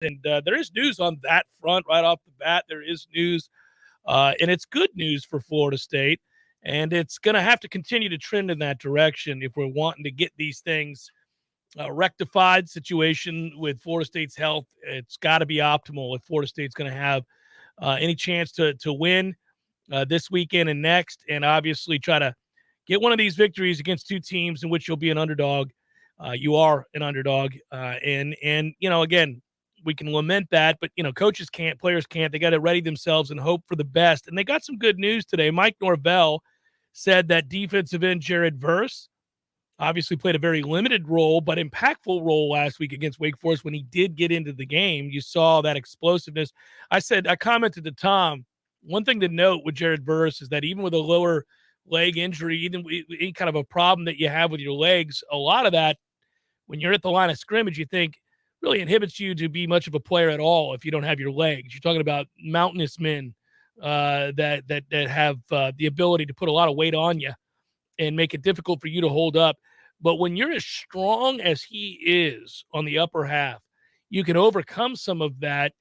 And there is news on that front right off the bat. There is news, and it's good news for Florida State. And it's going to have to continue to trend in that direction if we're wanting to get these things rectified. Situation with Florida State's health, it's got to be optimal if Florida State's going to have any chance to win this weekend and next, and obviously try to get one of these victories against two teams in which you'll be an underdog. You are an underdog, and again, we can lament that, but coaches can't, players can't. They got to ready themselves and hope for the best. And they got some good news today. Mike Norvell said that defensive end Jared Verse obviously played a very limited role, but impactful role last week against Wake Forest when he did get into the game. You saw that explosiveness. I commented to Tom, one thing to note with Jared Verse is that even with a lower leg injury, even any kind of a problem that you have with your legs, a lot of that, when you're at the line of scrimmage, you think really inhibits you to be much of a player at all if you don't have your legs. You're talking about mountainous men that have the ability to put a lot of weight on you and make it difficult for you to hold up. But when you're as strong as he is on the upper half, you can overcome some of that.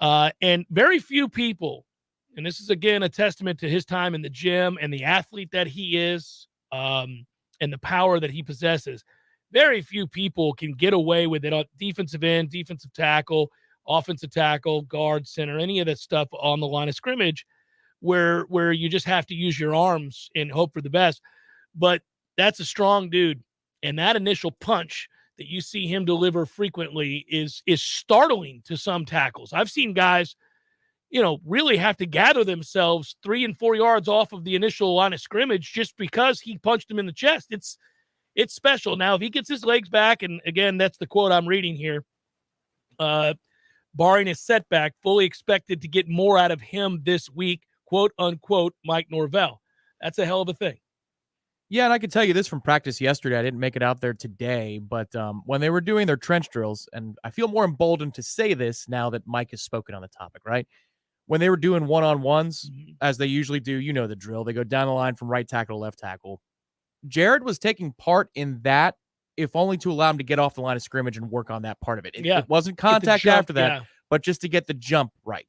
And very few people, and this is, again, a testament to his time in the gym and the athlete that he is, and the power that he possesses. Very few people can get away with it on defensive end, defensive tackle, offensive tackle, guard, center, any of that stuff on the line of scrimmage where you just have to use your arms and hope for the best. But that's a strong dude. And that initial punch that you see him deliver frequently is startling to some tackles. I've seen guys, really have to gather themselves 3 and 4 yards off of the initial line of scrimmage just because he punched him in the chest. It's special. Now, if he gets his legs back, and again, that's the quote I'm reading here, barring a setback, fully expected to get more out of him this week, quote unquote, Mike Norvell. That's a hell of a thing. Yeah, and I can tell you this from practice yesterday. I didn't make it out there today, but when they were doing their trench drills, and I feel more emboldened to say this now that Mike has spoken on the topic, right? When they were doing one-on-ones, as they usually do, the drill. They go down the line from right tackle to left tackle. Jared was taking part in that, if only to allow him to get off the line of scrimmage and work on that part of it. It wasn't contact after that, but just to get the jump right.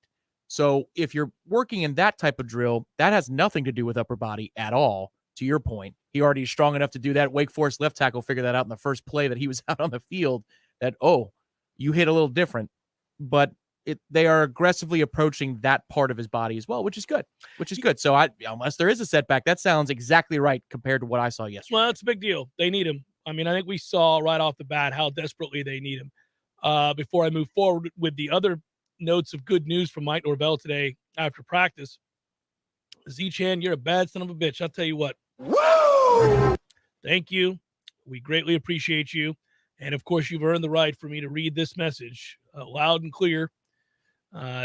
So if you're working in that type of drill, that has nothing to do with upper body at all. To your point, he already is strong enough to do that. Wake Forest left tackle figured that out in the first play that he was out on the field, that, you hit a little different. But they are aggressively approaching that part of his body as well, which is good. So unless there is a setback, that sounds exactly right compared to what I saw yesterday. Well, that's a big deal. They need him. I mean, I think we saw right off the bat how desperately they need him. Before I move forward with the other notes of good news from Mike Norvell today after practice, Z-Chan, you're a bad son of a bitch. I'll tell you what. Woo! Thank you. We greatly appreciate you. And, of course, you've earned the right for me to read this message loud and clear.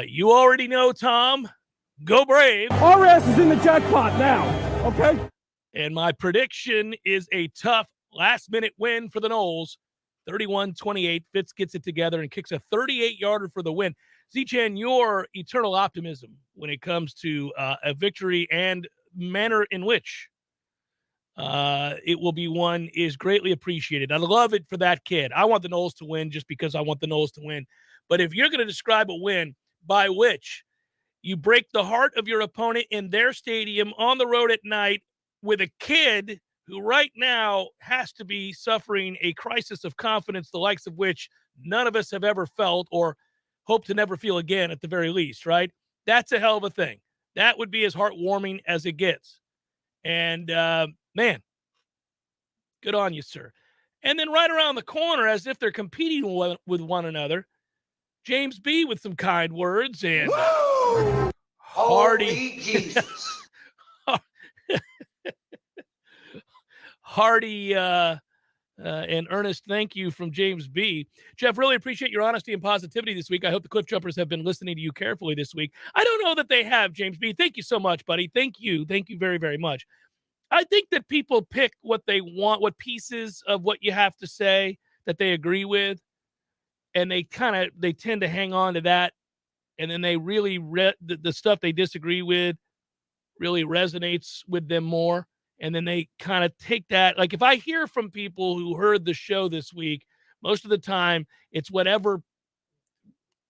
You already know, Tom. Go Brave. Our ass is in the jackpot now, okay? And my prediction is a tough last-minute win for the Noles. 31-28. Fitz gets it together and kicks a 38-yarder for the win. Z-Chan, your eternal optimism when it comes to a victory and manner in which it will be won is greatly appreciated. I love it for that kid. I want the Noles to win just because I want the Noles to win. But if you're going to describe a win by which you break the heart of your opponent in their stadium on the road at night with a kid who right now has to be suffering a crisis of confidence, the likes of which none of us have ever felt or hope to never feel again at the very least, right? That's a hell of a thing. That would be as heartwarming as it gets. And, man, good on you, sir. And then right around the corner, as if they're competing with one another, James B. with some kind words and hearty Jesus. Hearty and earnest thank you from James B. Jeff, really appreciate your honesty and positivity this week. I hope the Cliff Jumpers have been listening to you carefully this week. I don't know that they have, James B. Thank you so much, buddy. Thank you. Thank you very, very much. I think that people pick what they want, what pieces of what you have to say that they agree with, and they tend to hang on to that, and then they really the stuff they disagree with really resonates with them more. And then they kind of take that. Like if I hear from people who heard the show this week, most of the time it's whatever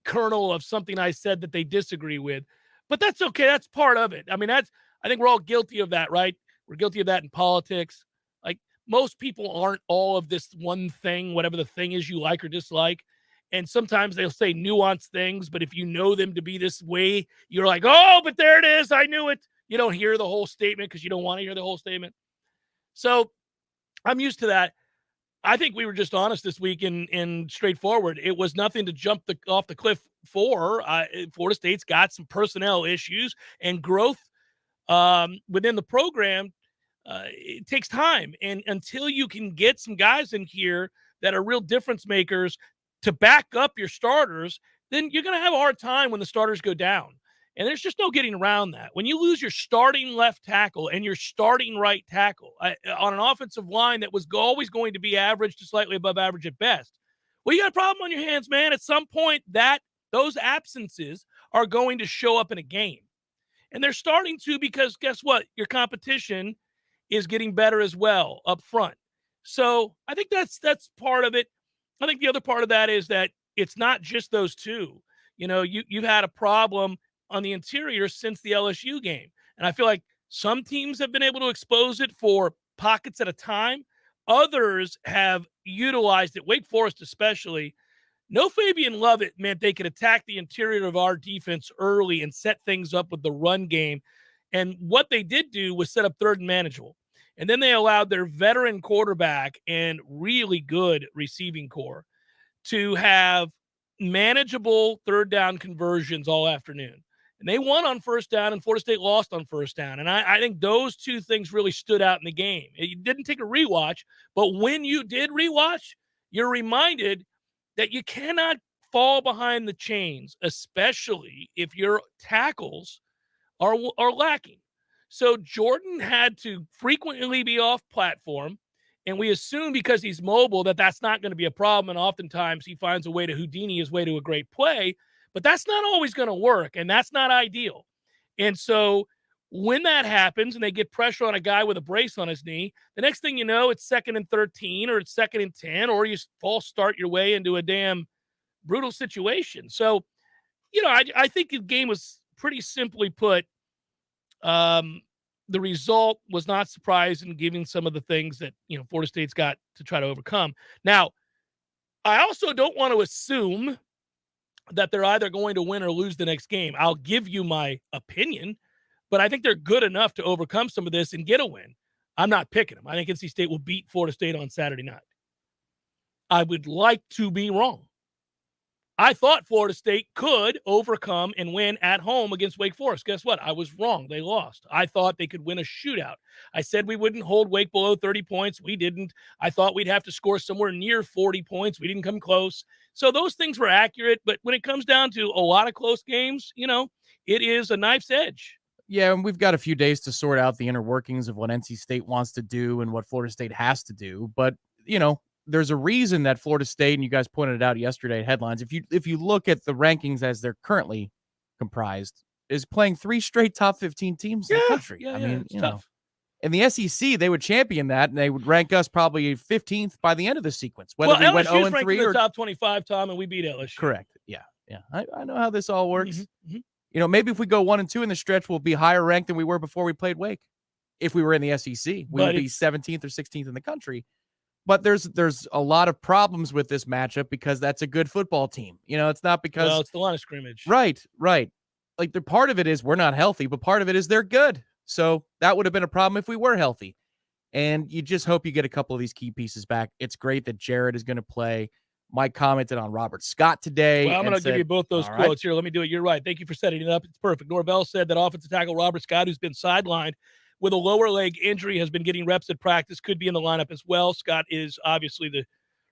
kernel of something I said that they disagree with. But that's okay. That's part of it. I mean, I think we're all guilty of that, right? We're guilty of that in politics. Like, most people aren't all of this one thing, whatever the thing is you like or dislike. And sometimes they'll say nuanced things, but if you know them to be this way, you're like, oh, but there it is. I knew it. You don't hear the whole statement because you don't want to hear the whole statement. So I'm used to that. I think we were just honest this week and straightforward. It was nothing to jump off the cliff for. Florida State's got some personnel issues and growth within the program. It takes time. And until you can get some guys in here that are real difference makers to back up your starters, then you're going to have a hard time when the starters go down. And there's just no getting around that. When you lose your starting left tackle and your starting right tackle on an offensive line that was always going to be average to slightly above average at best, well, you got a problem on your hands, man. At some point, those absences are going to show up in a game. And they're starting to, because guess what? Your competition is getting better as well up front. So I think that's part of it. I think the other part of that is that it's not just those two. You know, you've had a problem on the interior since the LSU game. And I feel like some teams have been able to expose it for pockets at a time. Others have utilized it, Wake Forest especially. No Fabian Lovett meant they could attack the interior of our defense early and set things up with the run game. And what they did do was set up third and manageable. And then they allowed their veteran quarterback and really good receiving core to have manageable third down conversions all afternoon. And they won on first down, and Florida State lost on first down. And I think those two things really stood out in the game. It didn't take a rewatch, but when you did rewatch, you're reminded that you cannot fall behind the chains, especially if your tackles are lacking. So Jordan had to frequently be off platform, and we assume because he's mobile that that's not going to be a problem, and oftentimes he finds a way to Houdini his way to a great play. But that's not always going to work, and that's not ideal. And so when that happens and they get pressure on a guy with a brace on his knee, the next thing you know, it's 2nd and 13 or it's 2nd and 10, or you false start your way into a damn brutal situation. So, you know, I think the game was pretty simply put. The result was not surprising given some of the things that, you know, Florida State's got to try to overcome. Now, I also don't want to assume that they're either going to win or lose the next game. I'll give you my opinion, but I think they're good enough to overcome some of this and get a win. I'm not picking them. I think NC State will beat Florida State on Saturday night. I would like to be wrong. I thought Florida State could overcome and win at home against Wake Forest. Guess what? I was wrong. They lost. I thought they could win a shootout. I said we wouldn't hold Wake below 30 points. We didn't. I thought we'd have to score somewhere near 40 points. We didn't come close. So those things were accurate. But when it comes down to a lot of close games, you know, it is a knife's edge. Yeah, and we've got a few days to sort out the inner workings of what NC State wants to do and what Florida State has to do. But, you know, there's a reason that Florida State, and you guys pointed it out yesterday at headlines, if you look at the rankings as they're currently comprised, is playing 3 straight top 15 teams in the country. Yeah, I mean, it's you tough. know, in the SEC, they would champion that, and they would rank us probably 15th by the end of the sequence. Whether we went 0-3 or top 25, Tom, and we beat LSU. Correct. Yeah. I know how this all works. Mm-hmm. You know, maybe if we go 1-2 in the stretch, we'll be higher ranked than we were before we played Wake. If we were in the SEC, we would be 17th or 16th in the country. But there's a lot of problems with this matchup because that's a good football team. You know, it's not because it's the line of scrimmage. Right. Like the part of it is we're not healthy, but part of it is they're good. So that would have been a problem if we were healthy. And you just hope you get a couple of these key pieces back. It's great that Jared is going to play. Mike commented on Robert Scott today. Well, I'm going to give you both those quotes right. here. Let me do it. You're right. Thank you for setting it up. It's perfect. Norvell said that offensive tackle Robert Scott, who's been sidelined with a lower leg injury, has been getting reps at practice, could be in the lineup as well. Scott is obviously the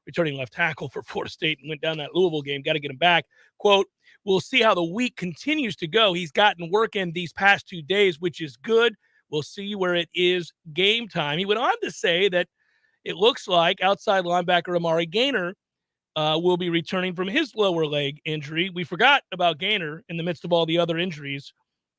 returning left tackle for Florida State and went down that Louisville game. Got to get him back. Quote, we'll see how the week continues to go. He's gotten work in these past 2 days, which is good. We'll see where it is game time. He went on to say that it looks like outside linebacker Amari Gaynor will be returning from his lower leg injury. We forgot about Gaynor in the midst of all the other injuries.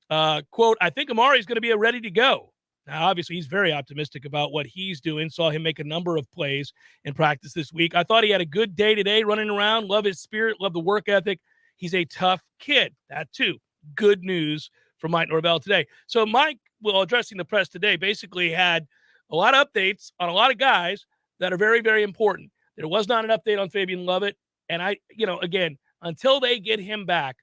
Quote, I think Amari is going to be ready to go. Now, obviously, he's very optimistic about what he's doing. Saw him make a number of plays in practice this week. I thought he had a good day today running around. Love his spirit, love the work ethic. He's a tough kid. That too. Good news from Mike Norvell today. So Mike, while addressing the press today, basically had a lot of updates on a lot of guys that are very, very important. There was not an update on Fabian Lovett. And again, until they get him back,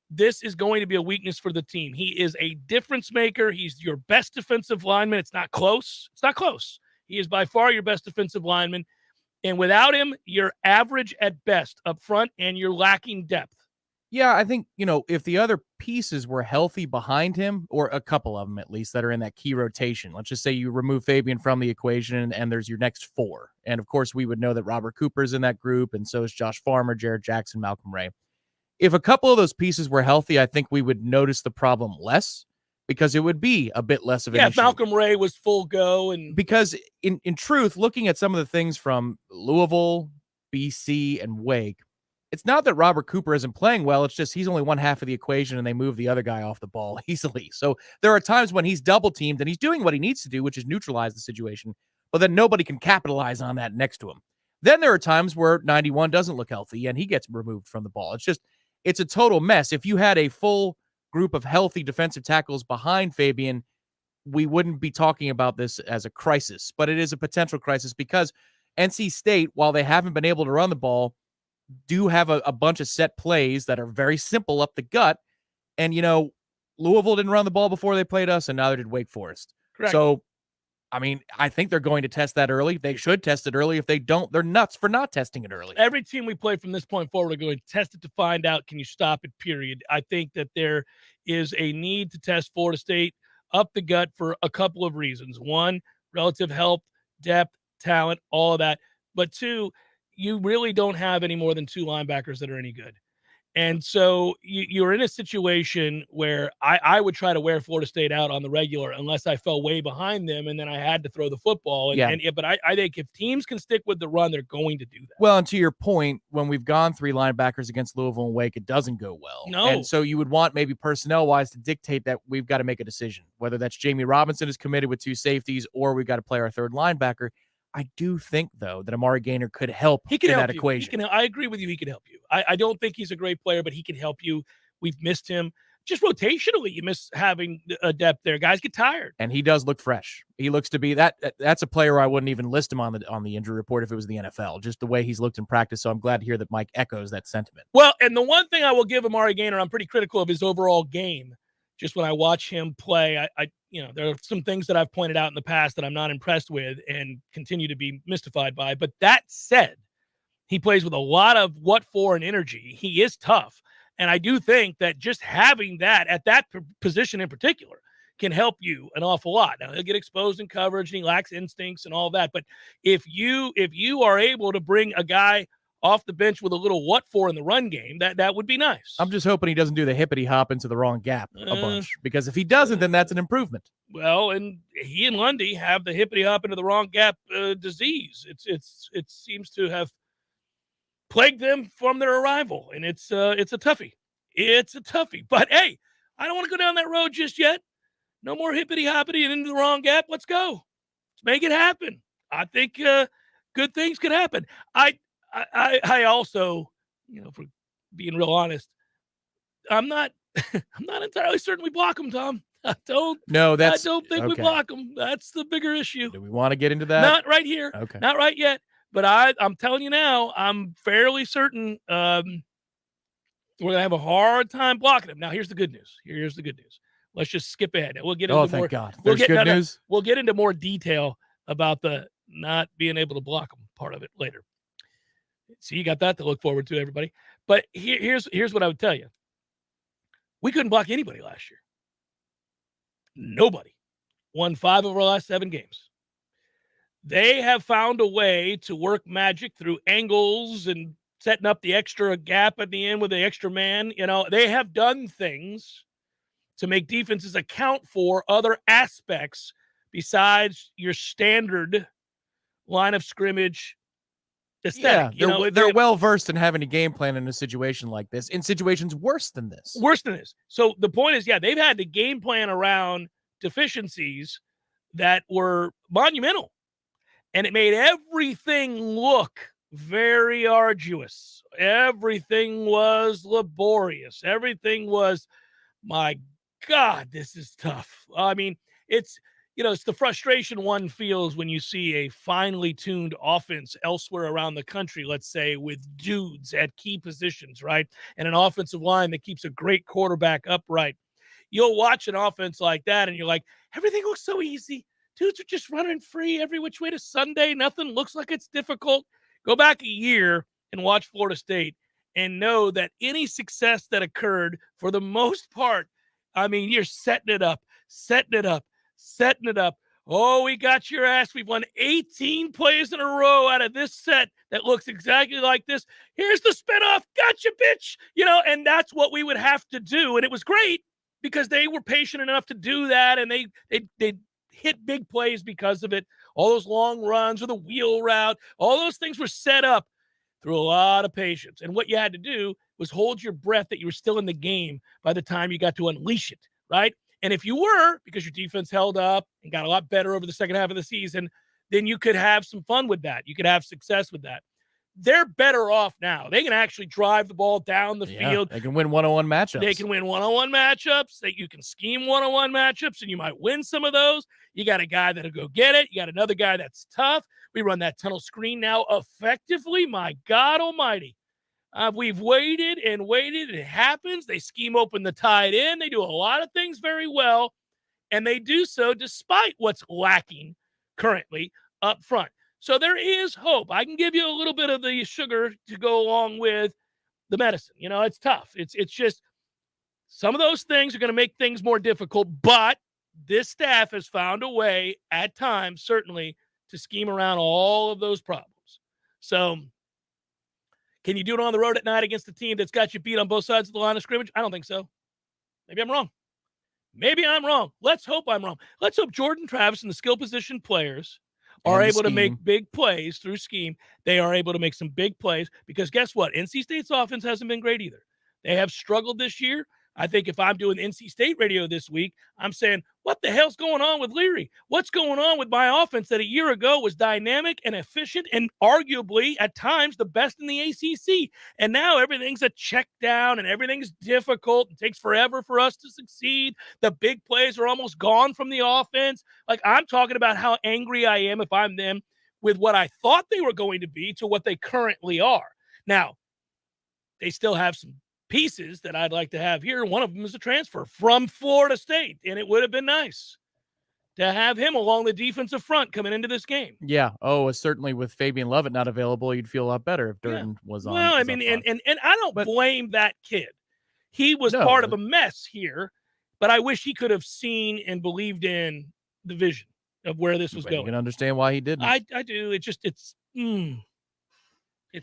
this is going to be a weakness for the team. He is a difference maker. He's your best defensive lineman. It's not close. It's not close. He is by far your best defensive lineman. And without him, you're average at best up front, and you're lacking depth. Yeah, I think, if the other pieces were healthy behind him, or a couple of them at least that are in that key rotation, let's just say you remove Fabian from the equation and there's your next four. And of course, we would know that Robert Cooper's in that group, and so is Josh Farmer, Jared Jackson, Malcolm Ray. If a couple of those pieces were healthy, I think we would notice the problem less because it would be a bit less of an issue. If Malcolm Ray was full go. Because in truth, looking at some of the things from Louisville, BC, and Wake, it's not that Robert Cooper isn't playing well. It's just he's only one half of the equation, and they move the other guy off the ball easily. So there are times when he's double teamed, and he's doing what he needs to do, which is neutralize the situation, but then nobody can capitalize on that next to him. Then there are times where 91 doesn't look healthy, and he gets removed from the ball. It's a total mess. If you had a full group of healthy defensive tackles behind Fabian, we wouldn't be talking about this as a crisis, but it is a potential crisis because NC State, while they haven't been able to run the ball, do have a bunch of set plays that are very simple up the gut. And, Louisville didn't run the ball before they played us, and neither did Wake Forest. Correct. So, I think they're going to test that early. They should test it early. If they don't, they're nuts for not testing it early. Every team we play from this point forward are going to test it to find out, can you stop it, period. I think that there is a need to test Florida State up the gut for a couple of reasons. One, relative health, depth, talent, all of that. But two, you really don't have any more than two linebackers that are any good. And so you're in a situation where I would try to wear Florida State out on the regular unless I fell way behind them and then I had to throw the football. But I think if teams can stick with the run, they're going to do that. Well, and to your point, when we've gone three linebackers against Louisville and Wake, it doesn't go well. No. And so you would want maybe personnel-wise to dictate that we've got to make a decision, whether that's Jamie Robinson is committed with two safeties or we've got to play our third linebacker. I do think, though, that Amari Gaynor could help in that equation. I agree with you. He can help you. I don't think he's a great player, but he can help you. We've missed him. Just rotationally, you miss having a depth there. Guys get tired. And he does look fresh. He looks to be that's a player I wouldn't even list him on the injury report if it was the NFL, just the way he's looked in practice. So I'm glad to hear that Mike echoes that sentiment. Well, and the one thing I will give Amari Gaynor, I'm pretty critical of his overall game. Just when I watch him play, there are some things that I've pointed out in the past that I'm not impressed with and continue to be mystified by. But that said, he plays with a lot of what for and energy. He is tough. And I do think that just having that at that position in particular can help you an awful lot. Now, he'll get exposed in coverage and he lacks instincts and all that. But if you are able to bring a guy off the bench with a little what for in the run game, that would be nice. I'm just hoping he doesn't do the hippity hop into the wrong gap a bunch, because if he doesn't, then that's an improvement. Well, and he and Lundy have the hippity hop into the wrong gap disease. It seems to have plagued them from their arrival, and it's a toughie. It's a toughie. But hey, I don't want to go down that road just yet. No more hippity hoppity and into the wrong gap. Let's go. Let's make it happen. I think good things could happen. I also, for being real honest, I'm not entirely certain we block them, Tom. I don't think we block them. That's the bigger issue. Do we want to get into that? Not right here. Okay. Not right yet. But I'm telling you now, I'm fairly certain we're going to have a hard time blocking them. Now, here's the good news. Here's the good news. Let's just skip ahead. We'll get into more. God. Good news. We'll get into more detail about the not being able to block them part of it later. So you got that to look forward to, everybody. But here's what I would tell you. We couldn't block anybody last year. Nobody. Won 5 of our last 7 games. They have found a way to work magic through angles and setting up the extra gap at the end with the extra man. They have done things to make defenses account for other aspects besides your standard line of scrimmage aesthetic. Yeah, they're well-versed in having a game plan in a situation like this, in situations worse than this. So the point is, they've had to game plan around deficiencies that were monumental. And it made everything look very arduous. Everything was laborious. Everything was, my God, this is tough. I mean, it's, it's the frustration one feels when you see a finely tuned offense elsewhere around the country, let's say, with dudes at key positions, right? And an offensive line that keeps a great quarterback upright. You'll watch an offense like that and you're like, everything looks so easy. Dudes are just running free every which way to Sunday. Nothing looks like it's difficult. Go back a year and watch Florida State and know that any success that occurred, for the most part, I mean, you're setting it up. Oh, we got your ass. We've won 18 plays in a row out of this set that looks exactly like this. Here's the spinoff. Gotcha, bitch. And that's what we would have to do. And it was great because they were patient enough to do that, and they hit big plays because of it. All those long runs or the wheel route, all those things were set up through a lot of patience. And what you had to do was hold your breath that you were still in the game by the time you got to unleash it, right? And if you were, because your defense held up and got a lot better over the second half of the season, then you could have some fun with that. You could have success with that. They're better off now. They can actually drive the ball down the field. They can win one-on-one matchups. They can win one-on-one matchups. You can scheme one-on-one matchups, and you might win some of those. You got a guy that'll go get it. You got another guy that's tough. We run that tunnel screen now effectively. My God almighty. We've waited and waited. It happens. They scheme open the tight end. They do a lot of things very well, and they do so despite what's lacking currently up front. So there is hope. I can give you a little bit of the sugar to go along with the medicine. It's tough. It's just some of those things are going to make things more difficult, but this staff has found a way at times, certainly, to scheme around all of those problems. So can you do it on the road at night against a team that's got you beat on both sides of the line of scrimmage? I don't think so. Maybe I'm wrong. Let's hope I'm wrong. Let's hope Jordan Travis and the skill position players are able to make big plays through scheme. They are able to make some big plays because guess what? NC State's offense hasn't been great either. They have struggled this year. I think if I'm doing NC State radio this week, I'm saying, what the hell's going on with Leary? What's going on with my offense that a year ago was dynamic and efficient and arguably at times the best in the ACC? And now everything's a check down and everything's difficult. It takes forever for us to succeed. The big plays are almost gone from the offense. Like, I'm talking about how angry I am if I'm them with what I thought they were going to be to what they currently are. Now, they still have some pieces that I'd like to have here. One of them is a transfer from Florida State, and it would have been nice to have him along the defensive front coming into this game. Yeah. Oh, certainly with Fabian Lovett not available, you'd feel a lot better if Durden was on. Well, I mean, and I don't blame that kid. He was part of a mess here, but I wish he could have seen and believed in the vision of where this was going. You can understand why he didn't. I do. It's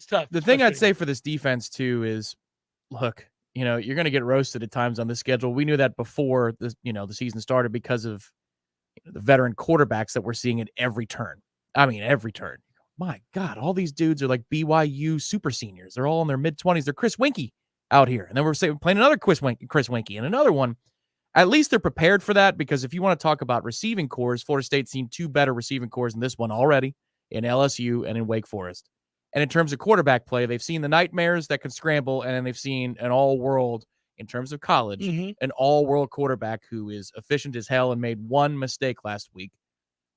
tough. The thing I'd say for this defense too is, look, you're going to get roasted at times on the schedule. We knew that before the season started because of the veteran quarterbacks that we're seeing at every turn. I mean, every turn. My God, all these dudes are like BYU super seniors. They're all in their mid-20s. They're Chris Winkie out here. And then we're playing another Chris Winkie and another one. At least they're prepared for that, because if you want to talk about receiving cores, Florida State's seen two better receiving cores in this one already, in LSU and in Wake Forest. And in terms of quarterback play, they've seen the nightmares that can scramble, and then they've seen an all-world, in terms of college, an all-world quarterback who is efficient as hell and made one mistake last week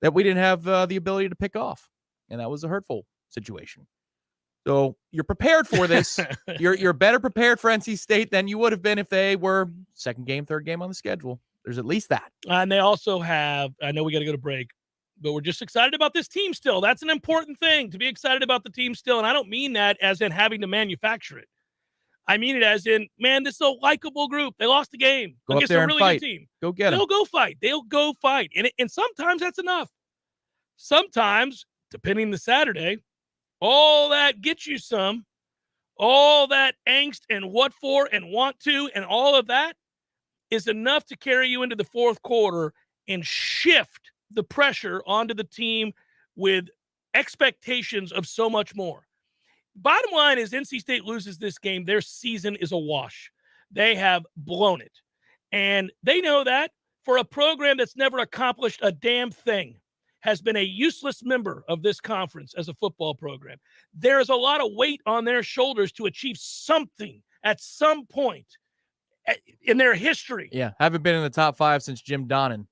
that we didn't have the ability to pick off. And that was a hurtful situation. So you're prepared for this. You're better prepared for NC State than you would have been if they were second game, third game on the schedule. There's at least that. And they also have, I know we got to go to break, but we're just excited about this team still. That's an important thing, to be excited about the team still. And I don't mean that as in having to manufacture it. I mean it as in, man, this is a likable group. They lost the game against a really good team. Go get them. They'll go fight. And sometimes that's enough. Sometimes, depending the Saturday, all that gets you some, all that angst and what for and want to and all of that is enough to carry you into the fourth quarter and shift the pressure onto the team with expectations of so much more. Bottom line is, NC State loses this game, their season is a wash. They have blown it. And they know that for a program that's never accomplished a damn thing. has been a useless member of this conference as a football program. There is a lot of weight on their shoulders to achieve something at some point in their history. Yeah, haven't been in the top 5 since Jim Donnan.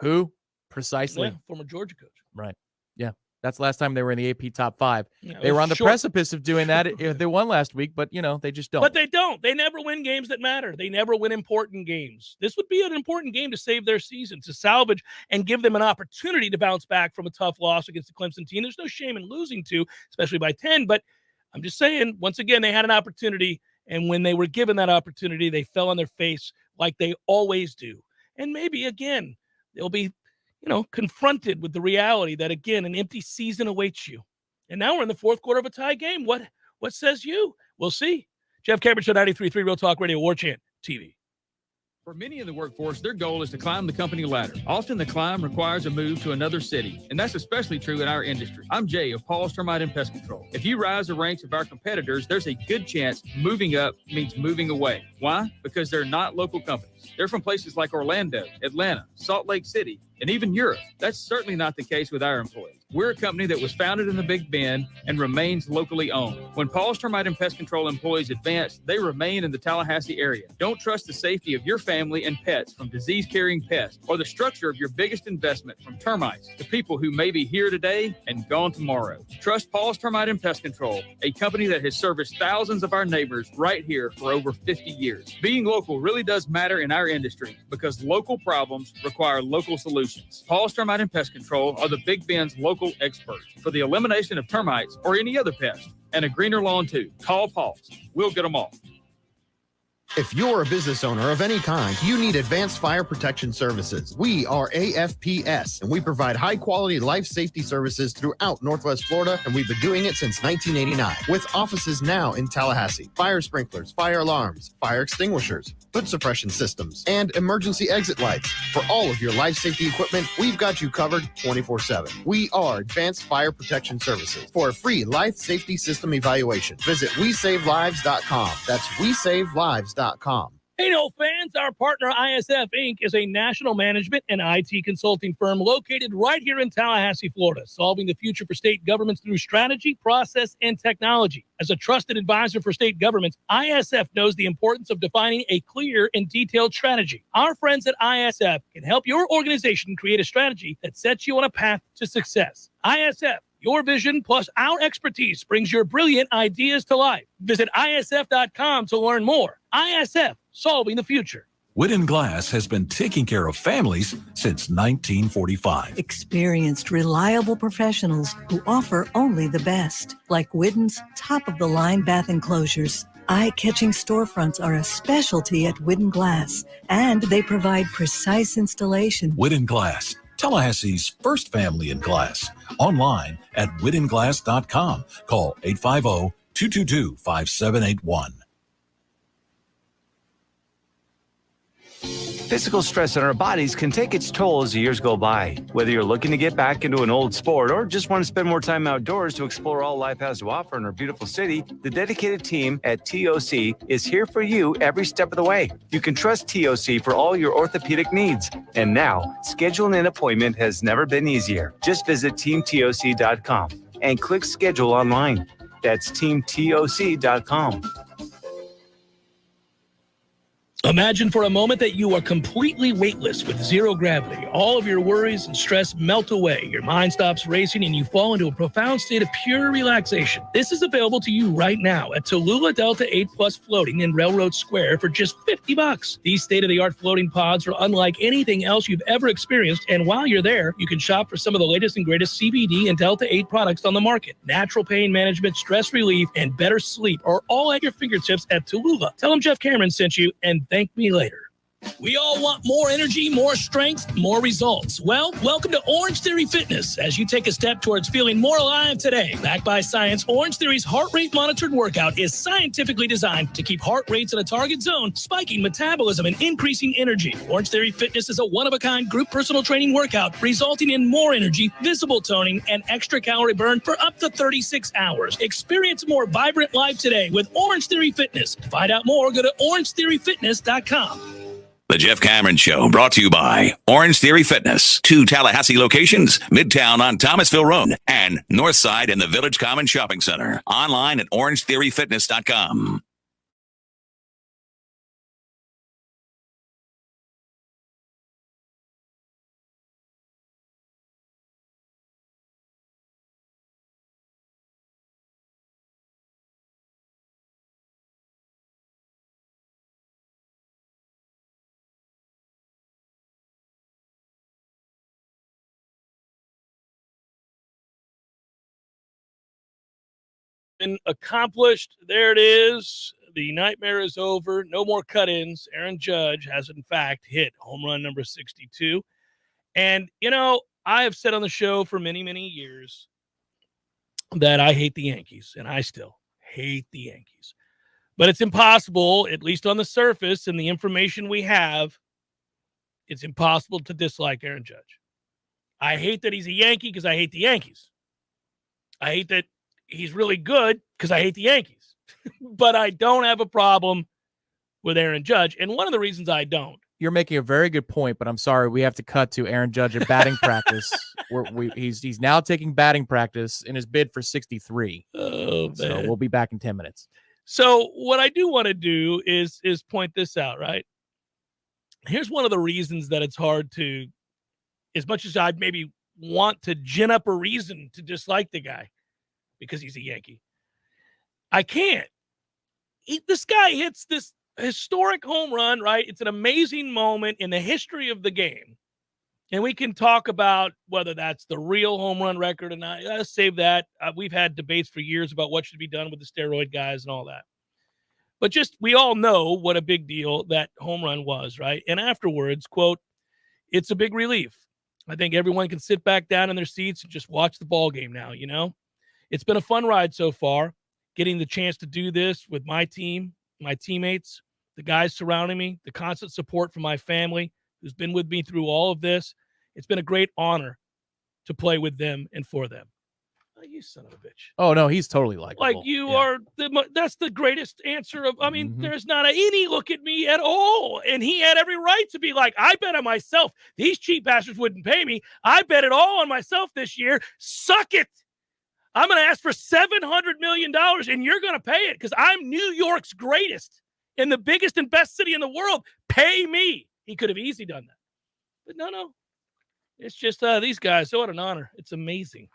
Who? Precisely. Yeah, former Georgia coach. Right. Yeah. That's the last time they were in the AP top 5. Yeah, they were on the precipice of doing that. They won last week, but, they just don't. But they don't. They never win games that matter. They never win important games. This would be an important game to save their season, to salvage and give them an opportunity to bounce back from a tough loss against the Clemson team. There's no shame in losing to, especially by 10. But I'm just saying, once again, they had an opportunity. And when they were given that opportunity, they fell on their face like they always do. And maybe, again, they'll be confronted with the reality that, again, an empty season awaits you. And now we're in the fourth quarter of a tie game. What says you? We'll see. Jeff Cameron, 93.3 Real Talk Radio, Warchant TV. For many in the workforce, their goal is to climb the company ladder. Often the climb requires a move to another city, and that's especially true in our industry. I'm Jay of Paul's Termite and Pest Control. If you rise the ranks of our competitors, there's a good chance moving up means moving away. Why? Because they're not local companies. They're from places like Orlando, Atlanta, Salt Lake City, and even Europe. That's certainly not the case with our employees. We're a company that was founded in the Big Bend and remains locally owned. When Paul's Termite and Pest Control employees advance, they remain in the Tallahassee area. Don't trust the safety of your family and pets from disease-carrying pests, or the structure of your biggest investment from termites to people who may be here today and gone tomorrow. Trust Paul's Termite and Pest Control, a company that has serviced thousands of our neighbors right here for over 50 years. Being local really does matter in our industry because local problems require local solutions. Paul's Termite and Pest Control are the Big Bend's local experts for the elimination of termites or any other pest, and a greener lawn too. Call Paul's. We'll get them all. If you're a business owner of any kind, you need advanced fire protection services. We are AFPS, and we provide high-quality life safety services throughout Northwest Florida, and we've been doing it since 1989, with offices now in Tallahassee. Fire sprinklers, fire alarms, fire extinguishers, hood suppression systems, and emergency exit lights. For all of your life safety equipment, we've got you covered 24/7. We are Advanced Fire Protection Services. For a free life safety system evaluation, visit WeSaveLives.com. That's WeSaveLives.com. Hey, Nole fans, our partner ISF Inc. is a national management and IT consulting firm located right here in Tallahassee, Florida, solving the future for state governments through strategy, process, and technology. As a trusted advisor for state governments, ISF knows the importance of defining a clear and detailed strategy. Our friends at ISF can help your organization create a strategy that sets you on a path to success. ISF, your vision plus our expertise brings your brilliant ideas to life. Visit ISF.com to learn more. ISF, solving the future. Whitten Glass has been taking care of families since 1945. Experienced, reliable professionals who offer only the best, like Whitten's top-of-the-line bath enclosures. Eye-catching storefronts are a specialty at Whitten Glass, and they provide precise installation. Whitten Glass, Tallahassee's first family in glass. Online at whittenglass.com. Call 850-222-5781. Physical stress on our bodies can take its toll as the years go by. Whether you're looking to get back into an old sport or just want to spend more time outdoors to explore all life has to offer in our beautiful city, the dedicated team at TOC is here for you every step of the way. You can trust TOC for all your orthopedic needs. And now, scheduling an appointment has never been easier. Just visit teamtoc.com and click schedule online. That's teamtoc.com. Imagine for a moment that you are completely weightless with zero gravity. All of your worries and stress melt away. Your mind stops racing and you fall into a profound state of pure relaxation. This is available to you right now at Tallulah Delta 8 Plus Floating in Railroad Square for just $50. These state-of-the-art floating pods are unlike anything else you've ever experienced. And while you're there, you can shop for some of the latest and greatest CBD and Delta 8 products on the market. Natural pain management, stress relief, and better sleep are all at your fingertips at Tallulah. Tell them Jeff Cameron sent you and thank me later. We all want more energy, more strength, more results. Well, welcome to Orange Theory Fitness as you take a step towards feeling more alive today. Backed by science, Orange Theory's heart rate monitored workout is scientifically designed to keep heart rates in a target zone, spiking metabolism and increasing energy. Orange Theory Fitness is a one-of-a-kind group personal training workout resulting in more energy, visible toning, and extra calorie burn for up to 36 hours. Experience a more vibrant life today with Orange Theory Fitness. To find out more, go to orangetheoryfitness.com. The Jeff Cameron Show, brought to you by Orange Theory Fitness. 2 Tallahassee locations, Midtown on Thomasville Road and Northside in the Village Common Shopping Center. Online at orangetheoryfitness.com. Been accomplished. There it is. The nightmare is over. No more cut-ins. Aaron Judge has, in fact, hit home run number 62. And, I have said on the show for many, many years that I hate the Yankees, and I still hate the Yankees. But it's impossible, at least on the surface and the information we have, it's impossible to dislike Aaron Judge. I hate that he's a Yankee because I hate the Yankees. I hate that he's really good because I hate the Yankees. But I don't have a problem with Aaron Judge. And one of the reasons I don't. You're making a very good point, but I'm sorry. We have to cut to Aaron Judge at batting practice. He's now taking batting practice in his bid for 63. Oh, man. So we'll be back in 10 minutes. So what I do want to do is point this out, right? Here's one of the reasons that it's hard to, as much as I'd maybe want to gin up a reason to dislike the guy, because he's a Yankee. I can't. This guy hits this historic home run, right? It's an amazing moment in the history of the game. And we can talk about whether that's the real home run record or not. Let's save that. We've had debates for years about what should be done with the steroid guys and all that. But we all know what a big deal that home run was, right? And afterwards, quote, "It's a big relief. I think everyone can sit back down in their seats and just watch the ball game now, It's been a fun ride so far, getting the chance to do this with my team, my teammates, the guys surrounding me, the constant support from my family who's been with me through all of this. It's been a great honor to play with them and for them." Oh, you son of a bitch. Oh, no, he's totally likable. Like you are, that's the greatest answer of, there's not any look at me at all. And he had every right to be like, I bet on myself. These cheap bastards wouldn't pay me. I bet it all on myself this year. Suck it. I'm going to ask for $700 million, and you're going to pay it because I'm New York's greatest and the biggest and best city in the world. Pay me. He could have easily done that. But no. It's just these guys. So what an honor. It's amazing.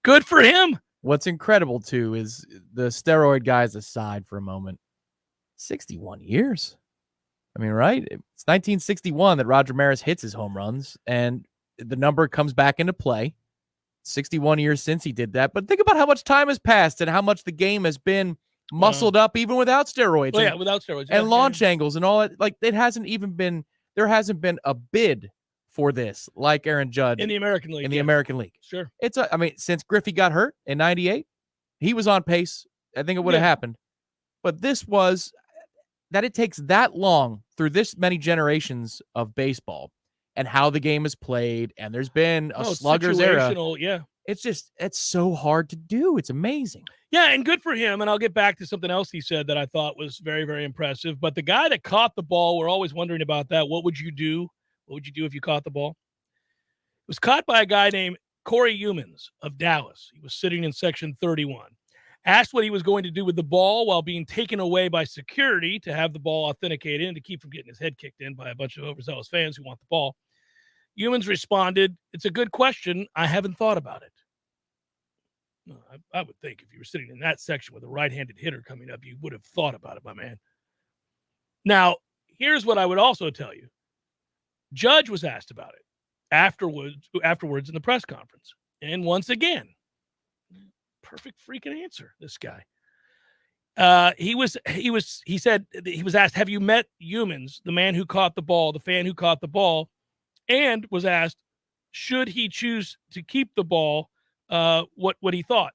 Good for him. What's incredible, too, is the steroid guys aside for a moment. 61 years. I mean, right? It's 1961 that Roger Maris hits his home runs, and the number comes back into play. 61 years since he did that. But think about how much time has passed and how much the game has been muscled up even without steroids. Well, without steroids. And launch angles and all that. Like, there hasn't been a bid for this like Aaron Judge in the American League. In the American League. Sure. Since Griffey got hurt in 98, he was on pace. I think it would have happened. But this was that it takes that long through this many generations of baseball and how the game is played, and there's been a slugger's era. Yeah. It's so hard to do. It's amazing. Yeah, and good for him. And I'll get back to something else he said that I thought was very, very impressive. But the guy that caught the ball, we're always wondering about that. What would you do? What would you do if you caught the ball? It was caught by a guy named Corey Humans of Dallas. He was sitting in section 31. Asked what he was going to do with the ball while being taken away by security to have the ball authenticated and to keep from getting his head kicked in by a bunch of overzealous fans who want the ball. Humans responded, "It's a good question. I haven't thought about it." No, I would think if you were sitting in that section with a right-handed hitter coming up, you would have thought about it, my man. Now, here's what I would also tell you. Judge was asked about it afterwards in the press conference. And once again, perfect freaking answer, this guy. He said he was asked, "Have you met Humans, the man who caught the ball, the fan who caught the ball?" And was asked, should he choose to keep the ball, what he thought.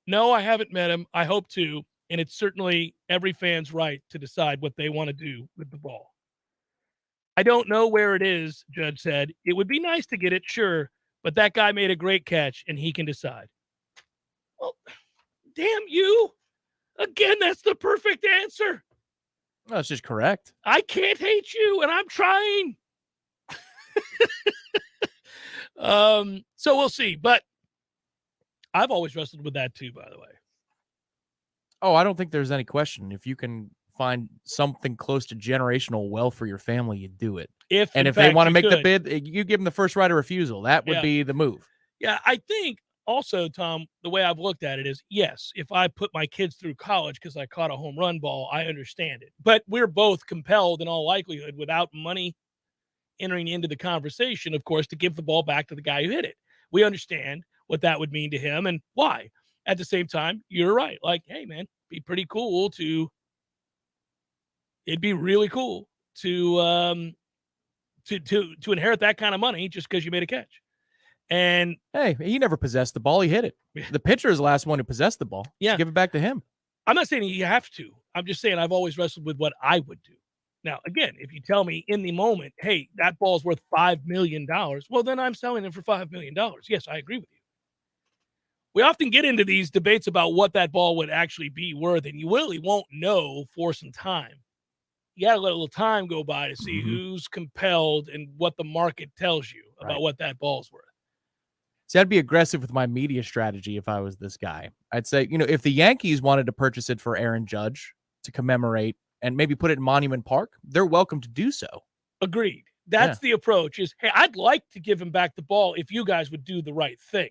"No, I haven't met him. I hope to. And it's certainly every fan's right to decide what they want to do with the ball. I don't know where it is," Judge said. "It would be nice to get it, sure, but that guy made a great catch, and he can decide." Well, damn you. Again, that's the perfect answer. That's just correct. I can't hate you, and I'm trying. So we'll see. But I've always wrestled with that too, by the way. Oh, I don't think there's any question. If you can find something close to generational wealth for your family, you do it. If they want to make the bid, you give them the first right of refusal. That would be the move. Yeah, I think also, Tom, the way I've looked at it is, yes, if I put my kids through college because I caught a home run ball, I understand it. But we're both compelled, in all likelihood, without money entering into the conversation, of course, to give the ball back to the guy who hit it. We understand what that would mean to him and why. At the same time, you're right. Like, hey, man, it'd be really cool to inherit that kind of money just because you made a catch. And hey, he never possessed the ball. He hit it. The pitcher is the last one who possessed the ball. Yeah. So give it back to him. I'm not saying you have to. I'm just saying I've always wrestled with what I would do. Now, again, if you tell me in the moment, hey, that ball's worth $5 million, well, then I'm selling it for $5 million. Yes, I agree with you. We often get into these debates about what that ball would actually be worth, and you really won't know for some time. You got to let a little time go by to see who's compelled and what the market tells you about what that ball's worth. See, I'd be aggressive with my media strategy if I was this guy. I'd say, if the Yankees wanted to purchase it for Aaron Judge to commemorate and maybe put it in Monument Park, they're welcome to do so. Agreed. That's the approach is, hey, I'd like to give him back the ball if you guys would do the right thing.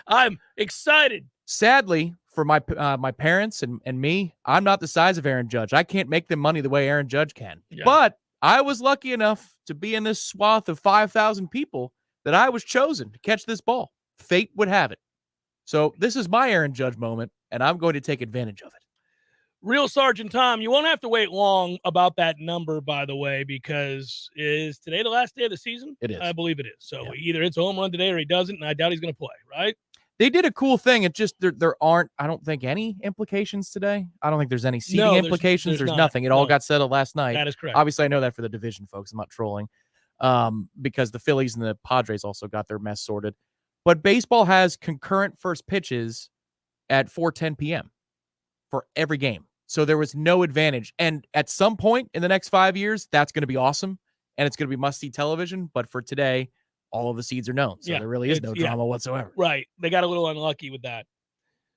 I'm excited. Sadly, for my parents and me, I'm not the size of Aaron Judge. I can't make them money the way Aaron Judge can. Yeah. But I was lucky enough to be in this swath of 5,000 people that I was chosen to catch this ball. Fate would have it. So this is my Aaron Judge moment, and I'm going to take advantage of it. Real Sergeant Tom, you won't have to wait long about that number, by the way, because is today the last day of the season? It is. I believe it is. So either it's a home run today or he doesn't, and I doubt he's going to play, right? They did a cool thing. It just there aren't, I don't think, any implications today. I don't think there's any seeding implications. There's nothing. It all got settled last night. That is correct. Obviously, I know that for the division, folks. I'm not trolling. Because the Phillies and the Padres also got their mess sorted. But baseball has concurrent first pitches at 4:10 p.m. for every game. So there was no advantage. And at some point in the next 5 years, that's going to be awesome. And it's going to be must-see television. But for today, all of the seeds are known. So there really is no drama whatsoever. Right. They got a little unlucky with that.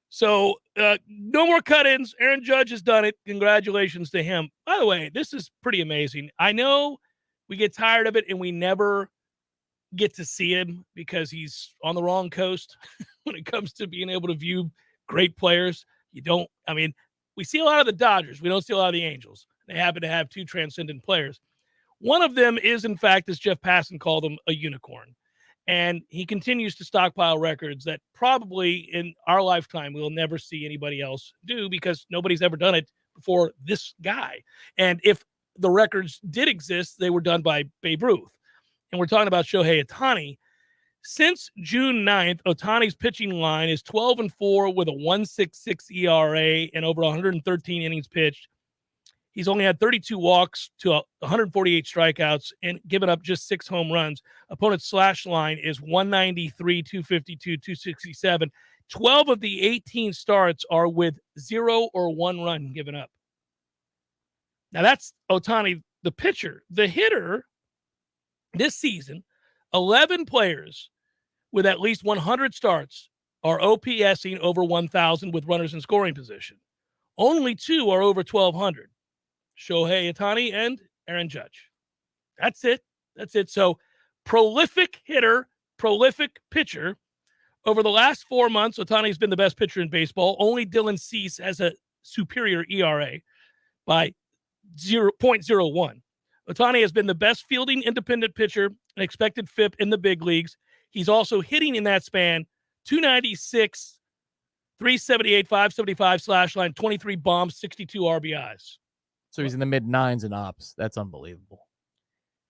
So no more cut-ins. Aaron Judge has done it. Congratulations to him. By the way, this is pretty amazing. I know we get tired of it and we never get to see him because he's on the wrong coast when it comes to being able to view great players. We see a lot of the Dodgers. We don't see a lot of the Angels. They happen to have two transcendent players. One of them is, in fact, as Jeff Passan called him, a unicorn. And he continues to stockpile records that probably in our lifetime we'll never see anybody else do because nobody's ever done it before this guy. And if the records did exist, they were done by Babe Ruth. And we're talking about Shohei Ohtani. Since June 9th, Ohtani's pitching line is 12-4 with a 1.66 ERA and over 113 innings pitched. He's only had 32 walks to 148 strikeouts and given up just 6 home runs. Opponent's slash line is 193, 252, 267. 12 of the 18 starts are with 0 or 1 run given up. Now that's Ohtani, the pitcher. The hitter this season, 11 players with at least 100 starts are OPSing over 1,000 with runners in scoring position. Only 2 are over 1,200. Shohei Ohtani and Aaron Judge. That's it. So prolific hitter, prolific pitcher. Over the last 4 months, Ohtani's been the best pitcher in baseball. Only Dylan Cease has a superior ERA by 0.01. Ohtani has been the best fielding independent pitcher and expected FIP in the big leagues. He's also hitting in that span 296, 378, 575 slash line, 23 bombs, 62 RBIs. So he's in the mid-9s in ops. That's unbelievable.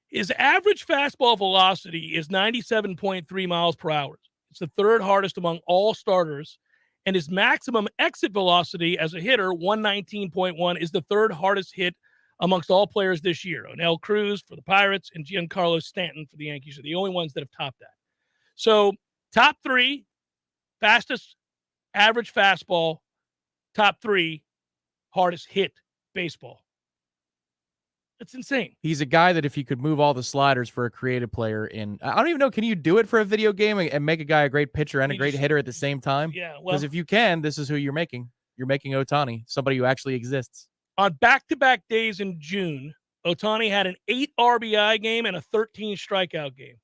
His average fastball velocity is 97.3 miles per hour. It's the third hardest among all starters. And his maximum exit velocity as a hitter, 119.1, is the third hardest hit amongst all players this year. Onel Cruz for the Pirates and Giancarlo Stanton for the Yankees are the only ones that have topped that. So top 3, fastest average fastball, top 3, hardest hit baseball. It's insane. He's a guy that if you could move all the sliders for a creative player I don't even know, can you do it for a video game and make a guy a great pitcher and a great hitter at the same time? Yeah, well, because if you can, this is who you're making. You're making Ohtani, somebody who actually exists. On back-to-back days in June, Ohtani had an 8 RBI game and a 13 strikeout game.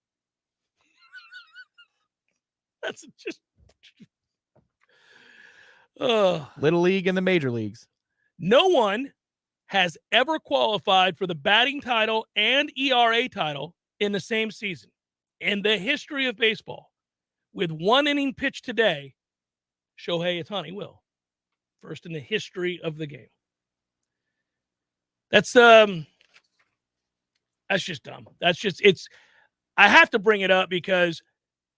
That's just Little league and the major leagues. No one has ever qualified for the batting title and ERA title in the same season in the history of baseball. With 1 inning pitched today, Shohei Ohtani will. First in the history of the game. That's just dumb. I have to bring it up because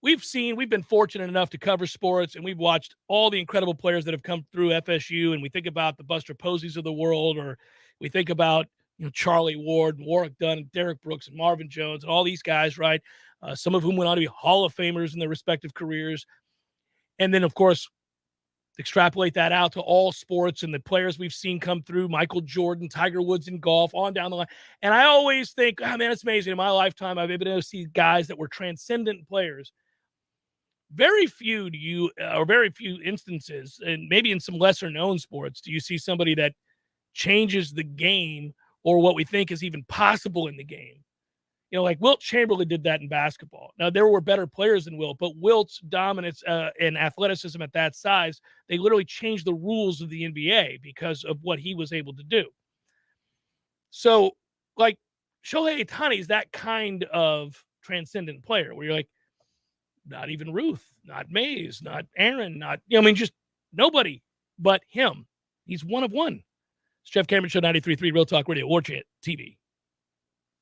we've been fortunate enough to cover sports, and we've watched all the incredible players that have come through FSU, and we think about the Buster Posies of the world, or we think about Charlie Ward, and Warwick Dunn, and Derek Brooks, and Marvin Jones, and all these guys, right? Some of whom went on to be Hall of Famers in their respective careers. And then, of course, extrapolate that out to all sports and the players we've seen come through, Michael Jordan, Tiger Woods in golf, on down the line. And I always think, oh, man, it's amazing. In my lifetime, I've been able to see guys that were transcendent players. Very few instances, and maybe in some lesser known sports, do you see somebody that changes the game or what we think is even possible in the game. Like Wilt Chamberlain did that in basketball. Now, there were better players than Wilt, but Wilt's dominance and athleticism at that size, they literally changed the rules of the NBA because of what he was able to do. So, like, Shohei Ohtani is that kind of transcendent player where you're like, not even Ruth, not Mays, not Aaron, just nobody but him. He's one of one. It's Jeff Cameron Show, 93.3 Real Talk Radio, Warchant TV.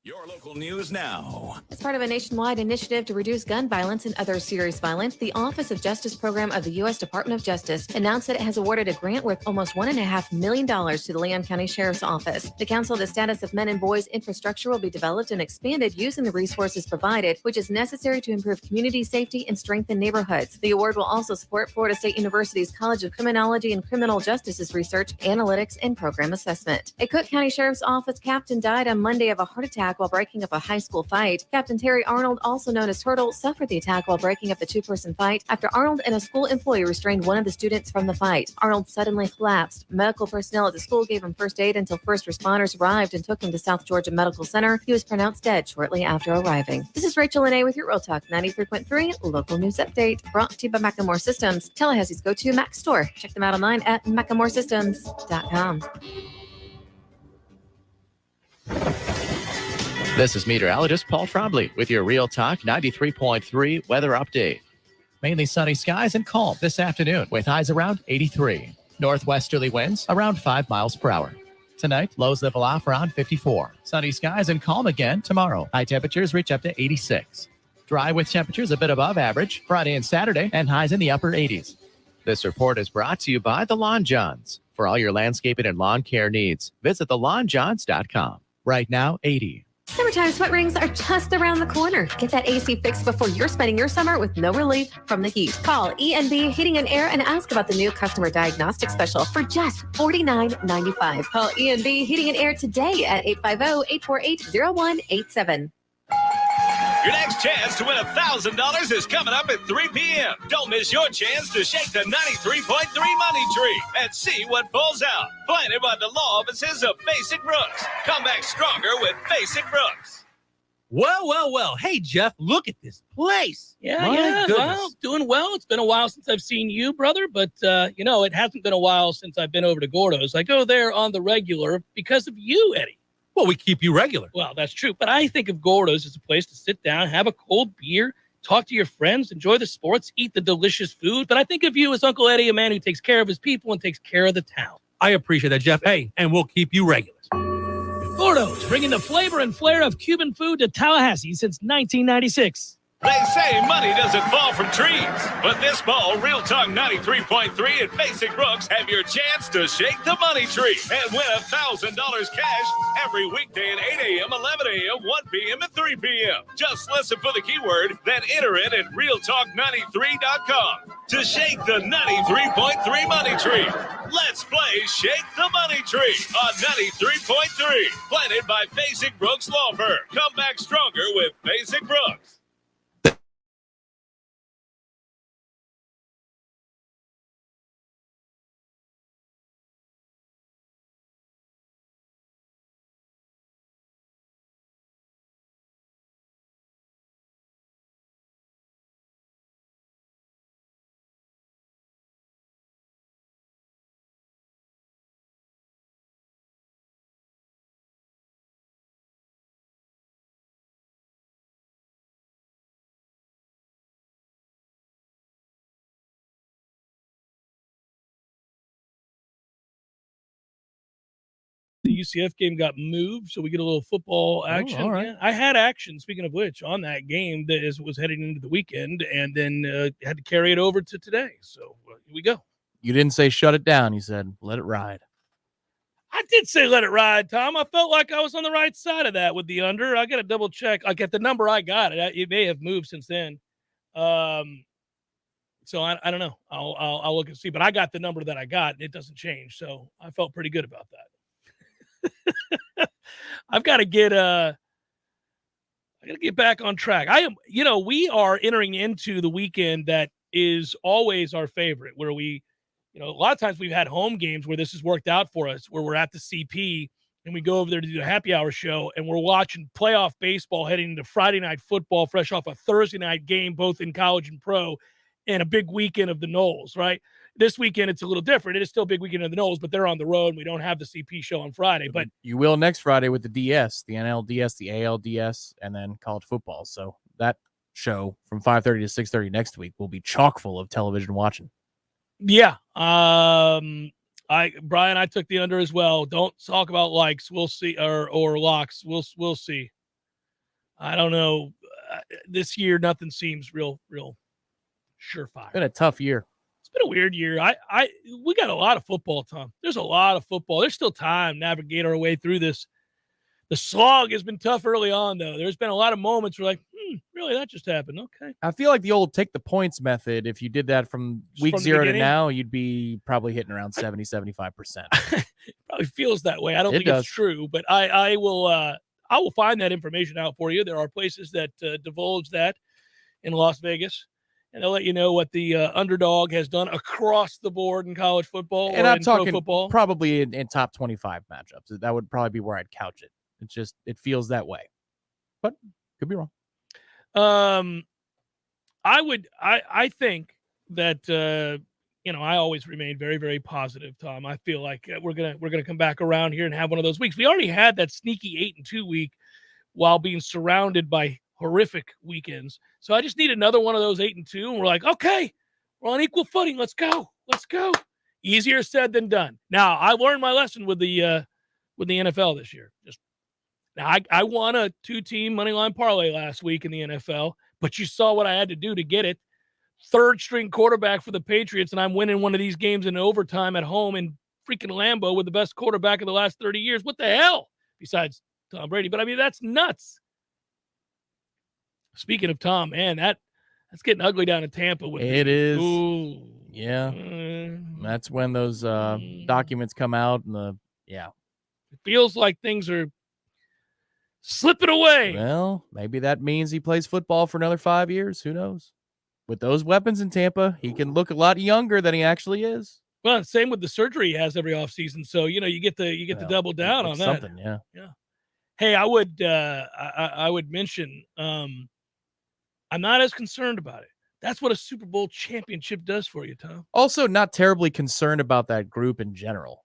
Your local news now. As part of a nationwide initiative to reduce gun violence and other serious violence, the Office of Justice Program of the U.S. Department of Justice announced that it has awarded a grant worth almost $1.5 million to the Leon County Sheriff's Office. The Council of the Status of Men and Boys infrastructure will be developed and expanded using the resources provided, which is necessary to improve community safety and strengthen neighborhoods. The award will also support Florida State University's College of Criminology and Criminal Justice's research, analytics, and program assessment. A Cook County Sheriff's Office captain died on Monday of a heart attack while breaking up a high school fight. Captain Terry Arnold, also known as Turtle, suffered the attack while breaking up the two-person fight after Arnold and a school employee restrained one of the students from the fight. Arnold suddenly collapsed. Medical personnel at the school gave him first aid until first responders arrived and took him to South Georgia Medical Center. He was pronounced dead shortly after arriving. This is Rachel Lene with your Real Talk 93.3 local news update, brought to you by Macklemore Systems, Tallahassee's go-to Mac store. Check them out online at MacklemoreSystems.com. This is meteorologist Paul Trombley with your Real Talk 93.3 weather update. Mainly sunny skies and calm this afternoon with highs around 83. Northwesterly winds around 5 miles per hour. Tonight, lows level off around 54. Sunny skies and calm again tomorrow. High temperatures reach up to 86. Dry with temperatures a bit above average Friday and Saturday and highs in the upper 80s. This report is brought to you by The Lawn Johns. For all your landscaping and lawn care needs, visit thelawnjohns.com. Right now, 80. Summertime sweat rings are just around the corner. Get that AC fixed before you're spending your summer with no relief from the heat. Call ENB Heating and Air and ask about the new customer diagnostic special for just $49.95. Call ENB Heating and Air today at 850-848-0187. Your next chance to win $1,000 is coming up at 3 p.m. Don't miss your chance to shake the 93.3 money tree and see what falls out. Planted by the law offices of Basic Brooks. Come back stronger with Basic Brooks. Well. Hey, Jeff, look at this place. Yeah. Well, doing well. It's been a while since I've seen you, brother, but, it hasn't been a while since I've been over to Gordo's. I go there on the regular because of you, Eddie. Well, we keep you regular. Well, that's true. But I think of Gordo's as a place to sit down, have a cold beer, talk to your friends, enjoy the sports, eat the delicious food. But I think of you as Uncle Eddie, a man who takes care of his people and takes care of the town. I appreciate that, Jeff. Hey, and we'll keep you regular. Gordo's, bringing the flavor and flair of Cuban food to Tallahassee since 1996. They say money doesn't fall from trees, but this fall, Real Talk 93.3 and Basic Brooks have your chance to shake the money tree and win $1,000 cash every weekday at 8 a.m., 11 a.m., 1 p.m., and 3 p.m. Just listen for the keyword, then enter it at realtalk93.com to shake the 93.3 money tree. Let's play Shake the Money Tree on 93.3, planted by Basic Brooks Law Firm. Come back stronger with Basic Brooks. The UCF game got moved, so we get a little football action. all right. Yeah, I had action, speaking of which, on that game that was heading into the weekend, and then had to carry it over to today. So here we go. You didn't say shut it down. You said let it ride. I did say let it ride, Tom. I felt like I was on the right side of that with the under. I got to double check. Like at the number I got, it may have moved since then. So I don't know. I'll look and see. But I got the number that I got, and it doesn't change. So I felt pretty good about that. I've got to get back on track. We are entering into the weekend that is always our favorite, where we, a lot of times we've had home games where this has worked out for us, where we're at the CP and we go over there to do a happy hour show and we're watching playoff baseball heading into Friday night football, fresh off a Thursday night game, both in college and pro, and a big weekend of the Noles, right? This weekend, it's a little different. It is still a big weekend of the Noles, but they're on the road. And we don't have the CP show on Friday. But you will next Friday with the DS, the NLDS, the ALDS, and then college football. So that show from 5:30 to 6:30 next week will be chock full of television watching. Yeah. Brian, I took the under as well. Don't talk about likes. We'll see, or locks. We'll see. I don't know. This year, nothing seems real surefire. It's been a tough year. It's been a weird year. We got a lot of football, Tom. There's a lot of football. There's still time to navigate our way through this. The slog has been tough early on, though. There's been a lot of moments where really, that just happened. Okay. I feel like the old take the points method, if you did that from week 0 to now, you'd be probably hitting around 70-75%. It probably feels that way. I don't think it's true, but I will find that information out for you. There are places that divulge that in Las Vegas, and they'll let you know what the underdog has done across the board in college football and I'm talking pro football. Probably in top 25 matchups. That would probably be where I'd couch it. It feels that way, but could be wrong. I think that I always remain very, very positive, Tom. I feel like we're gonna come back around here and have one of those weeks. We already had that sneaky 8-2 week while being surrounded by horrific weekends. So I just need another one of those 8-2, and we're like, okay, we're on equal footing. Let's go. Easier said than done. Now I learned my lesson with the NFL this year. Now, I won a 2-team moneyline parlay last week in the NFL, but you saw what I had to do to get it. Third-string quarterback for the Patriots, and I'm winning one of these games in overtime at home in freaking Lambeau with the best quarterback of the last 30 years. What the hell? Besides Tom Brady. But, that's nuts. Speaking of Tom, man, that's getting ugly down in Tampa. It is. Ooh. Yeah. That's when those documents come out. It feels like things are slipping away. Well, maybe that means he plays football for another 5 years. Who knows? With those weapons in Tampa, he can look a lot younger than he actually is. Well, same with the surgery he has every offseason. So, you get to double down on that. Something, yeah. Hey, I would mention I'm not as concerned about it. That's what a Super Bowl championship does for you, Tom. Also, not terribly concerned about that group in general.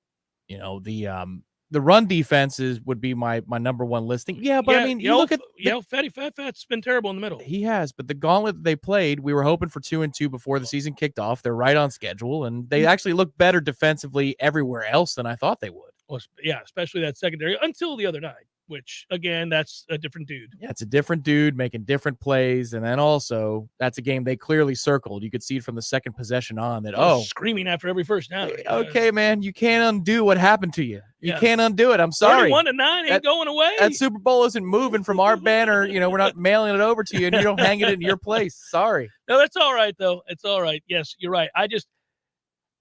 The run defenses would be my number one listing. Yeah, but you look at Fatty Fat's been terrible in the middle. He has, but the gauntlet that they played, we were hoping for 2-2 before the season kicked off. They're right on schedule, and they actually look better defensively everywhere else than I thought they would. Well, yeah, especially that secondary until the other night. which, again, that's a different dude. Yeah, it's a different dude making different plays. And then also, that's a game they clearly circled. You could see it from the second possession on that, Screaming after every first down. Okay, man, you can't undo what happened to you. You Yeah. can't undo it. I'm sorry. 31-9 ain't going away. That Super Bowl isn't moving from our banner. We're not mailing it over to you, and you don't hang it in your place. Sorry. No, that's all right, though. It's all right. Yes, you're right.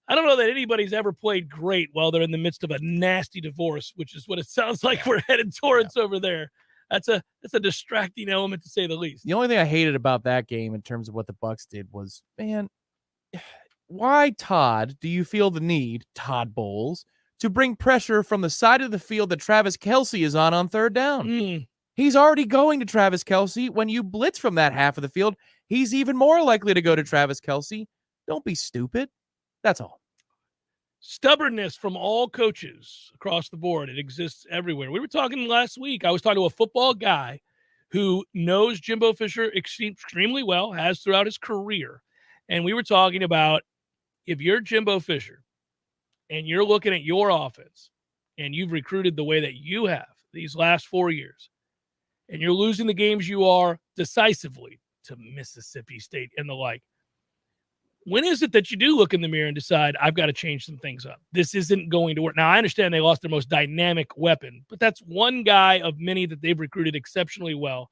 I don't know that anybody's ever played great while they're in the midst of a nasty divorce, which is what it sounds like we're headed towards over there. That's a distracting element, to say the least. The only thing I hated about that game in terms of what the Bucs did was, man, why, Todd, do you feel the need, Todd Bowles, to bring pressure from the side of the field that Travis Kelce is on third down? He's already going to Travis Kelce. When you blitz from that half of the field, he's even more likely to go to Travis Kelce. Don't be stupid. That's all. Stubbornness from all coaches across the board. It exists everywhere. We were talking last week. I was talking to a football guy who knows Jimbo Fisher extremely well, has throughout his career. And we were talking about, if you're Jimbo Fisher and you're looking at your offense and you've recruited the way that you have these last 4 years, and you're losing the games you are decisively to Mississippi State and the like, when is it that you do look in the mirror and decide, I've got to change some things up? This isn't going to work. Now, I understand they lost their most dynamic weapon, but that's one guy of many that they've recruited exceptionally well.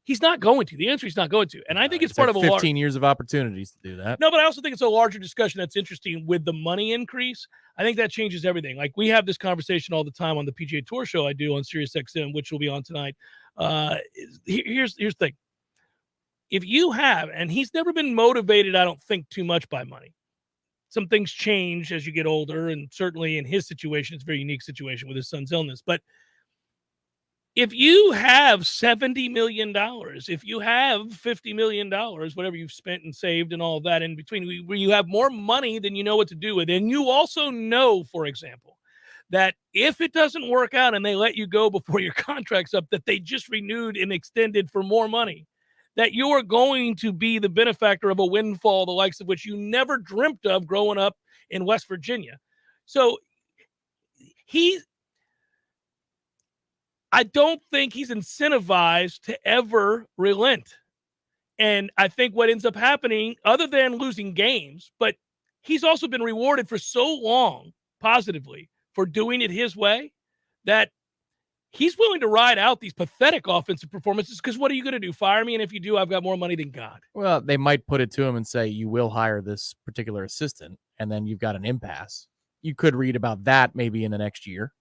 He's not going to. The answer is not going to. And I think it's part of a 15 years of opportunities to do that. No, but I also think it's a larger discussion that's interesting with the money increase. I think that changes everything. Like, we have this conversation all the time on the PGA Tour show I do on SiriusXM, which will be on tonight. Here's the thing. If you have, and he's never been motivated, I don't think, too much by money. Some things change as you get older, and certainly in his situation, it's a very unique situation with his son's illness. But if you have $70 million, if you have $50 million, whatever you've spent and saved and all of that in between, where you have more money than you know what to do with, and you also know, for example, that if it doesn't work out and they let you go before your contract's up, that they just renewed and extended for more money, that you are going to be the benefactor of a windfall, the likes of which you never dreamt of growing up in West Virginia. So I don't think he's incentivized to ever relent. And I think what ends up happening, other than losing games, but he's also been rewarded for so long positively for doing it his way, that he's willing to ride out these pathetic offensive performances, because what are you going to do? Fire me? And if you do, I've got more money than God. Well, they might put it to him and say, you will hire this particular assistant, and then you've got an impasse. You could read about that maybe in the next year.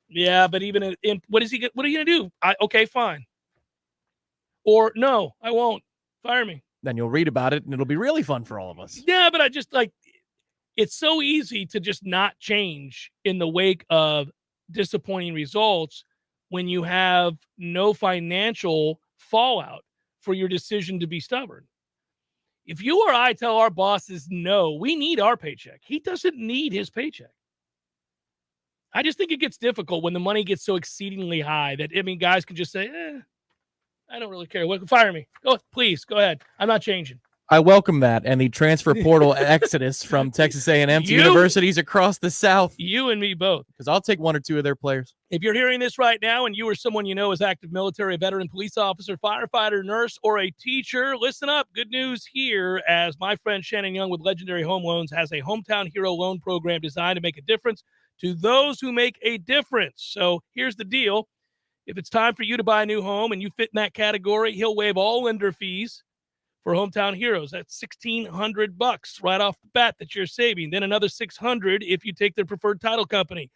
Yeah, but even in what are you going to do? Okay, fine. Or no, I won't. Fire me. Then you'll read about it, and it'll be really fun for all of us. Yeah, but I just it's so easy to just not change in the wake of disappointing results when you have no financial fallout for your decision to be stubborn. If you or I tell our bosses, no, we need our paycheck, he doesn't need his paycheck. I just think it gets difficult when the money gets so exceedingly high that, guys can just say, I don't really care. Fire me. Please, go ahead. I'm not changing. I welcome that, and the transfer portal exodus from Texas A&M to universities across the South. You and me both. Because I'll take one or two of their players. If you're hearing this right now and you or someone you know is active military, a veteran, police officer, firefighter, nurse, or a teacher, listen up. Good news here, as my friend Shannon Young with Legendary Home Loans has a hometown hero loan program designed to make a difference to those who make a difference. So here's the deal. If it's time for you to buy a new home and you fit in that category, he'll waive all lender fees for Hometown Heroes. That's $1,600 right off the bat that you're saving. Then another $600 if you take their preferred title company.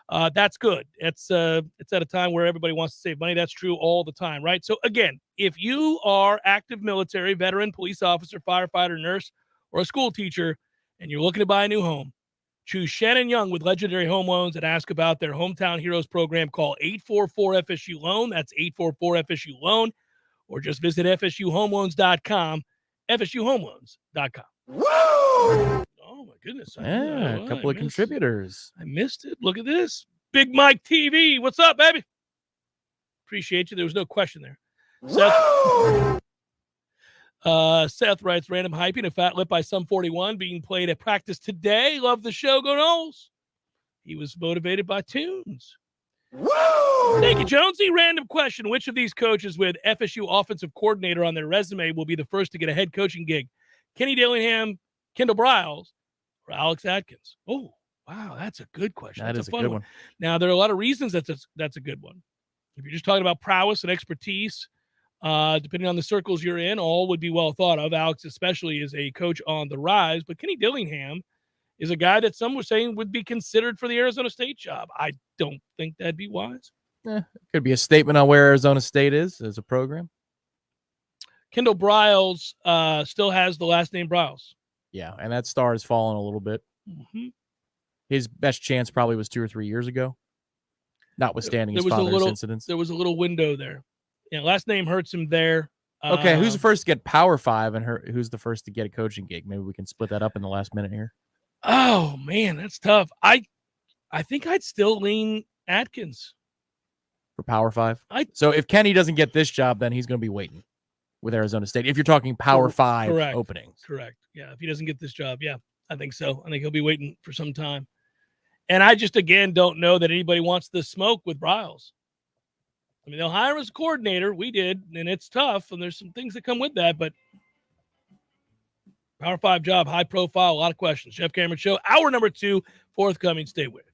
That's good. It's at a time where everybody wants to save money. That's true all the time, right? So again, if you are active military, veteran, police officer, firefighter, nurse, or a school teacher, and you're looking to buy a new home, choose Shannon Young with Legendary Home Loans and ask about their Hometown Heroes program. Call 844-FSU-LOAN. That's 844-FSU-LOAN. Or just visit FSUHomeLoans.com, FSUHomeLoans.com. Woo! Oh, my goodness. Yeah, a couple of contributors. I missed it. Look at this. Big Mike TV. What's up, baby? Appreciate you. There was no question there. Seth writes, random hyping, a fat lip by Sum 41 being played at practice today. Love the show. Go Noles. He was motivated by tunes. Thank you, Jonesy. Random question. Which of these coaches with FSU offensive coordinator on their resume will be the first to get a head coaching gig? Kenny Dillingham, Kendall Briles, or Alex Atkins? Oh, wow, that's a good question. That that's is a good one. Now, there are a lot of reasons that's a good one. If you're just talking about prowess and expertise, depending on the circles you're in, all would be well thought of. Alex especially is a coach on the rise, but Kenny Dillingham is a guy that some were saying would be considered for the Arizona State job. I don't think that'd be wise. It could be a statement on where Arizona State is as a program. Kendall Briles still has the last name Briles. Yeah, and that star has fallen a little bit. Mm-hmm. His best chance probably was 2 or 3 years ago, notwithstanding his father's incidents. There was a little window there. Yeah, last name hurts him there. Okay, who's the first to get Power 5 and who's the first to get a coaching gig? Maybe we can split that up in the last minute here. Oh, man, that's tough. I think I'd still lean Atkins. For Power 5? So if Kenny doesn't get this job, then he's going to be waiting with Arizona State. If you're talking Power 5 openings. Correct. Yeah, if he doesn't get this job, yeah, I think so. I think he'll be waiting for some time. And I just, again, don't know that anybody wants the smoke with Briles. I mean, they'll hire him as a coordinator. We did, and it's tough, and there's some things that come with that, but Power 5 job, high profile, a lot of questions. Jeff Cameron Show, hour number 2, forthcoming. Stay with it.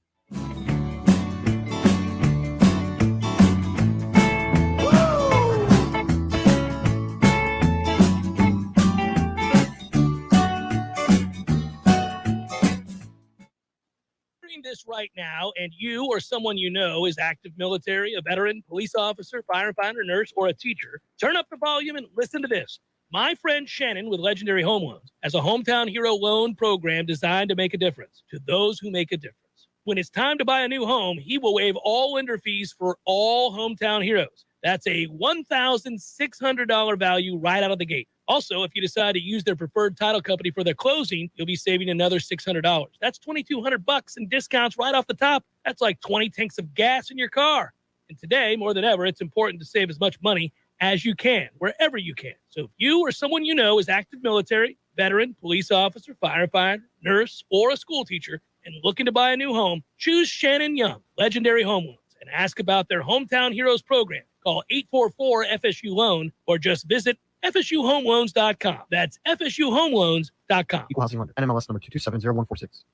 This right now, and you or someone you know is active military, a veteran, police officer, firefighter, nurse, or a teacher, turn up the volume and listen to this. My friend Shannon with Legendary Home Loans has a hometown hero loan program designed to make a difference to those who make a difference. When it's time to buy a new home, he will waive all lender fees for all hometown heroes. That's a $1,600 value right out of the gate. Also, if you decide to use their preferred title company for their closing, you'll be saving another $600. That's $2,200 in discounts right off the top. That's like 20 tanks of gas in your car. And today, more than ever, it's important to save as much money as you can, wherever you can. So if you or someone you know is active military, veteran, police officer, firefighter, nurse, or a school teacher, and looking to buy a new home, choose Shannon Young, Legendary Home Loans, and ask about their Hometown Heroes program. Call 844-FSU-LOAN or just visit FSUHomeLoans.com. That's FSUHomeLoans.com. Equal housing lender. NMLS number 2270146.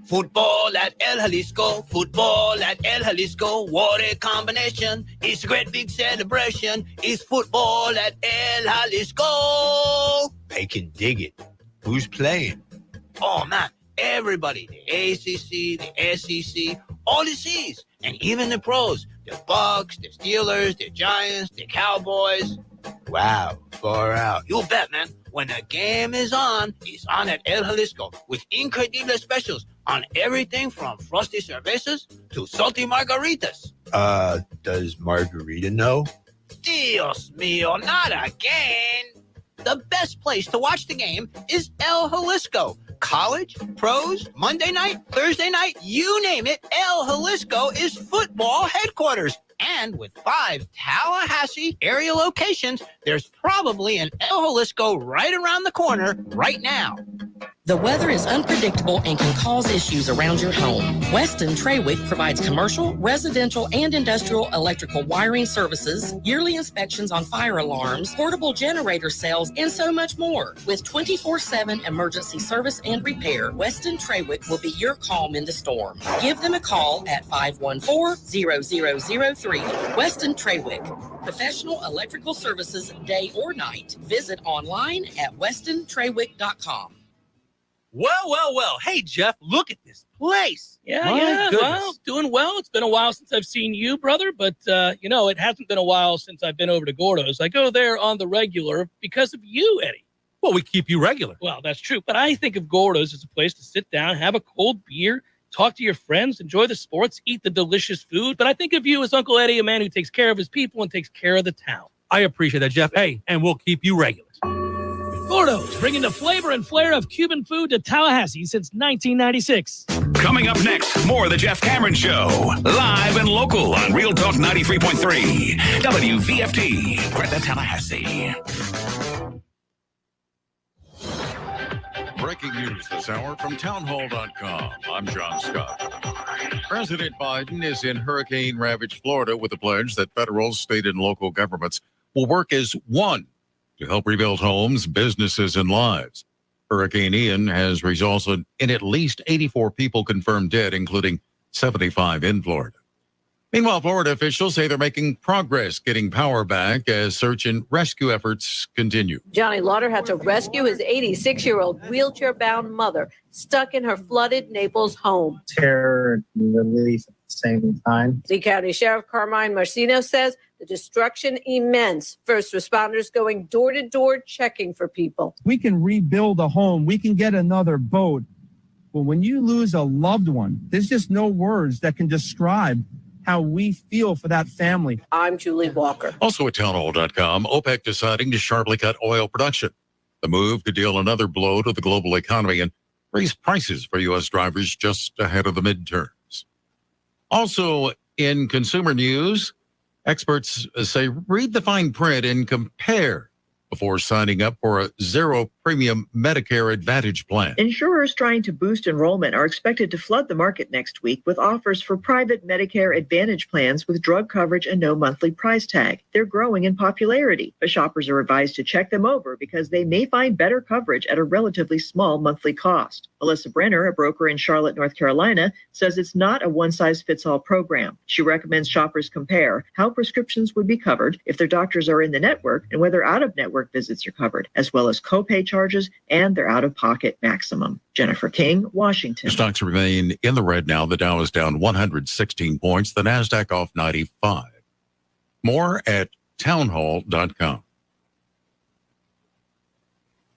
Football at El Jalisco, football at El Jalisco, what a combination. It's a great big celebration. It's football at El Jalisco. They can dig it. Who's playing? Oh, man, everybody. The ACC, the SEC, all the C's, and even the pros. The Bucks, the Steelers, the Giants, the Cowboys. Wow, far out. You bet, man. When the game is on, it's on at El Jalisco with incredible specials on everything from frosty cervezas to salty margaritas. Does Margarita know? Dios mío, not again. The best place to watch the game is El Jalisco. College, pros, Monday night, Thursday night, you name it, El Jalisco is football headquarters. And with 5 Tallahassee area locations, there's probably an El Jalisco right around the corner right now. The weather is unpredictable and can cause issues around your home. Weston Trawick provides commercial, residential, and industrial electrical wiring services, yearly inspections on fire alarms, portable generator sales, and so much more. With 24/7 emergency service and repair, Weston Trawick will be your calm in the storm. Give them a call at 514-0003. Weston Trawick, professional electrical services day or night. Visit online at westontrawick.com. Well. Hey, Jeff, look at this place. Yeah. Well, doing well. It's been a while since I've seen you, brother, but, it hasn't been a while since I've been over to Gordo's. I go there on the regular because of you, Eddie. Well, we keep you regular. Well, that's true, but I think of Gordo's as a place to sit down, have a cold beer, talk to your friends, enjoy the sports, eat the delicious food. But I think of you as Uncle Eddie, a man who takes care of his people and takes care of the town. I appreciate that, Jeff. Hey, and we'll keep you regular. Gordo's, bringing the flavor and flair of Cuban food to Tallahassee since 1996. Coming up next, more of the Jeff Cameron Show. Live and local on Real Talk 93.3. WVFT, Greta, Tallahassee. Breaking news this hour from townhall.com. I'm John Scott. President Biden is in hurricane-ravaged Florida with a pledge that federal, state, and local governments will work as one to help rebuild homes, businesses, and lives. Hurricane Ian has resulted in at least 84 people confirmed dead, including 75 in Florida. Meanwhile, Florida officials say they're making progress getting power back as search and rescue efforts continue. Johnny Lauder had to rescue his 86-year-old wheelchair-bound mother stuck in her flooded Naples home. Terror and relief at the same time. Lee County Sheriff Carmine Marcino says the destruction immense. First responders going door to door checking for people. We can rebuild a home. We can get another boat. But when you lose a loved one, there's just no words that can describe how we feel for that family. I'm Julie Walker. Also at townhall.com, OPEC deciding to sharply cut oil production. The move could deal another blow to the global economy and raise prices for U.S. drivers just ahead of the midterms. Also in consumer news, experts say read the fine print and compare before signing up for a zero premium Medicare Advantage plan. Insurers trying to boost enrollment are expected to flood the market next week with offers for private Medicare Advantage plans with drug coverage and no monthly price tag. They're growing in popularity, but shoppers are advised to check them over because they may find better coverage at a relatively small monthly cost. Melissa Brenner, a broker in Charlotte, North Carolina, says it's not a one-size-fits-all program. She recommends shoppers compare how prescriptions would be covered if their doctors are in the network and whether out-of-network visits are covered, as well as copay charges and their out-of-pocket maximum. Jennifer King, Washington. Stocks remain in the red now. The Dow is down 116 points. The NASDAQ off 95. More at townhall.com.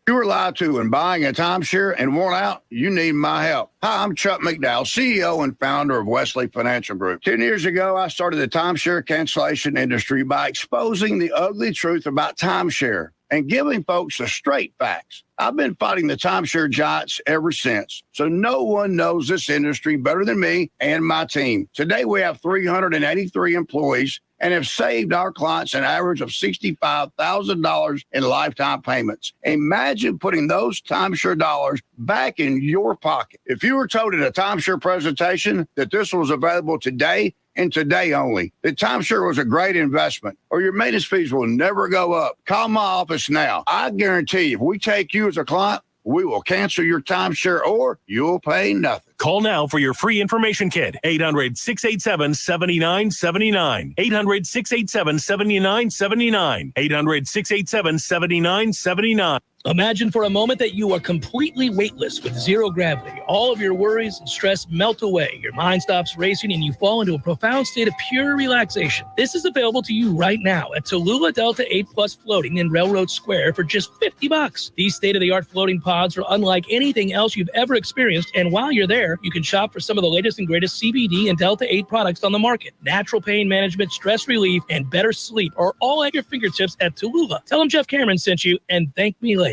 You were lied to when buying a timeshare and worn out, you need my help. Hi, I'm Chuck McDowell, CEO and founder of Wesley Financial Group. 10 years ago, I started the timeshare cancellation industry by exposing the ugly truth about timeshare and giving folks the straight facts. I've been fighting the timeshare giants ever since, so no one knows this industry better than me and my team. Today, we have 383 employees and have saved our clients an average of $65,000 in lifetime payments. Imagine putting those timeshare dollars back in your pocket. If you were told at a timeshare presentation that this was available today and today only, that timeshare was a great investment, or your maintenance fees will never go up, call my office now. I guarantee if we take you as a client, we will cancel your timeshare or you'll pay nothing. Call now for your free information kit. 800-687-7979. 800-687-7979. 800-687-7979. Imagine for a moment that you are completely weightless with zero gravity. All of your worries and stress melt away. Your mind stops racing and you fall into a profound state of pure relaxation. This is available to you right now at Tallulah Delta 8 Plus Floating in Railroad Square for just $50. These state-of-the-art floating pods are unlike anything else you've ever experienced, and while you're there, you can shop for some of the latest and greatest CBD and Delta 8 products on the market. Natural pain management, stress relief, and better sleep are all at your fingertips at Tallulah. Tell them Jeff Cameron sent you and thank me later.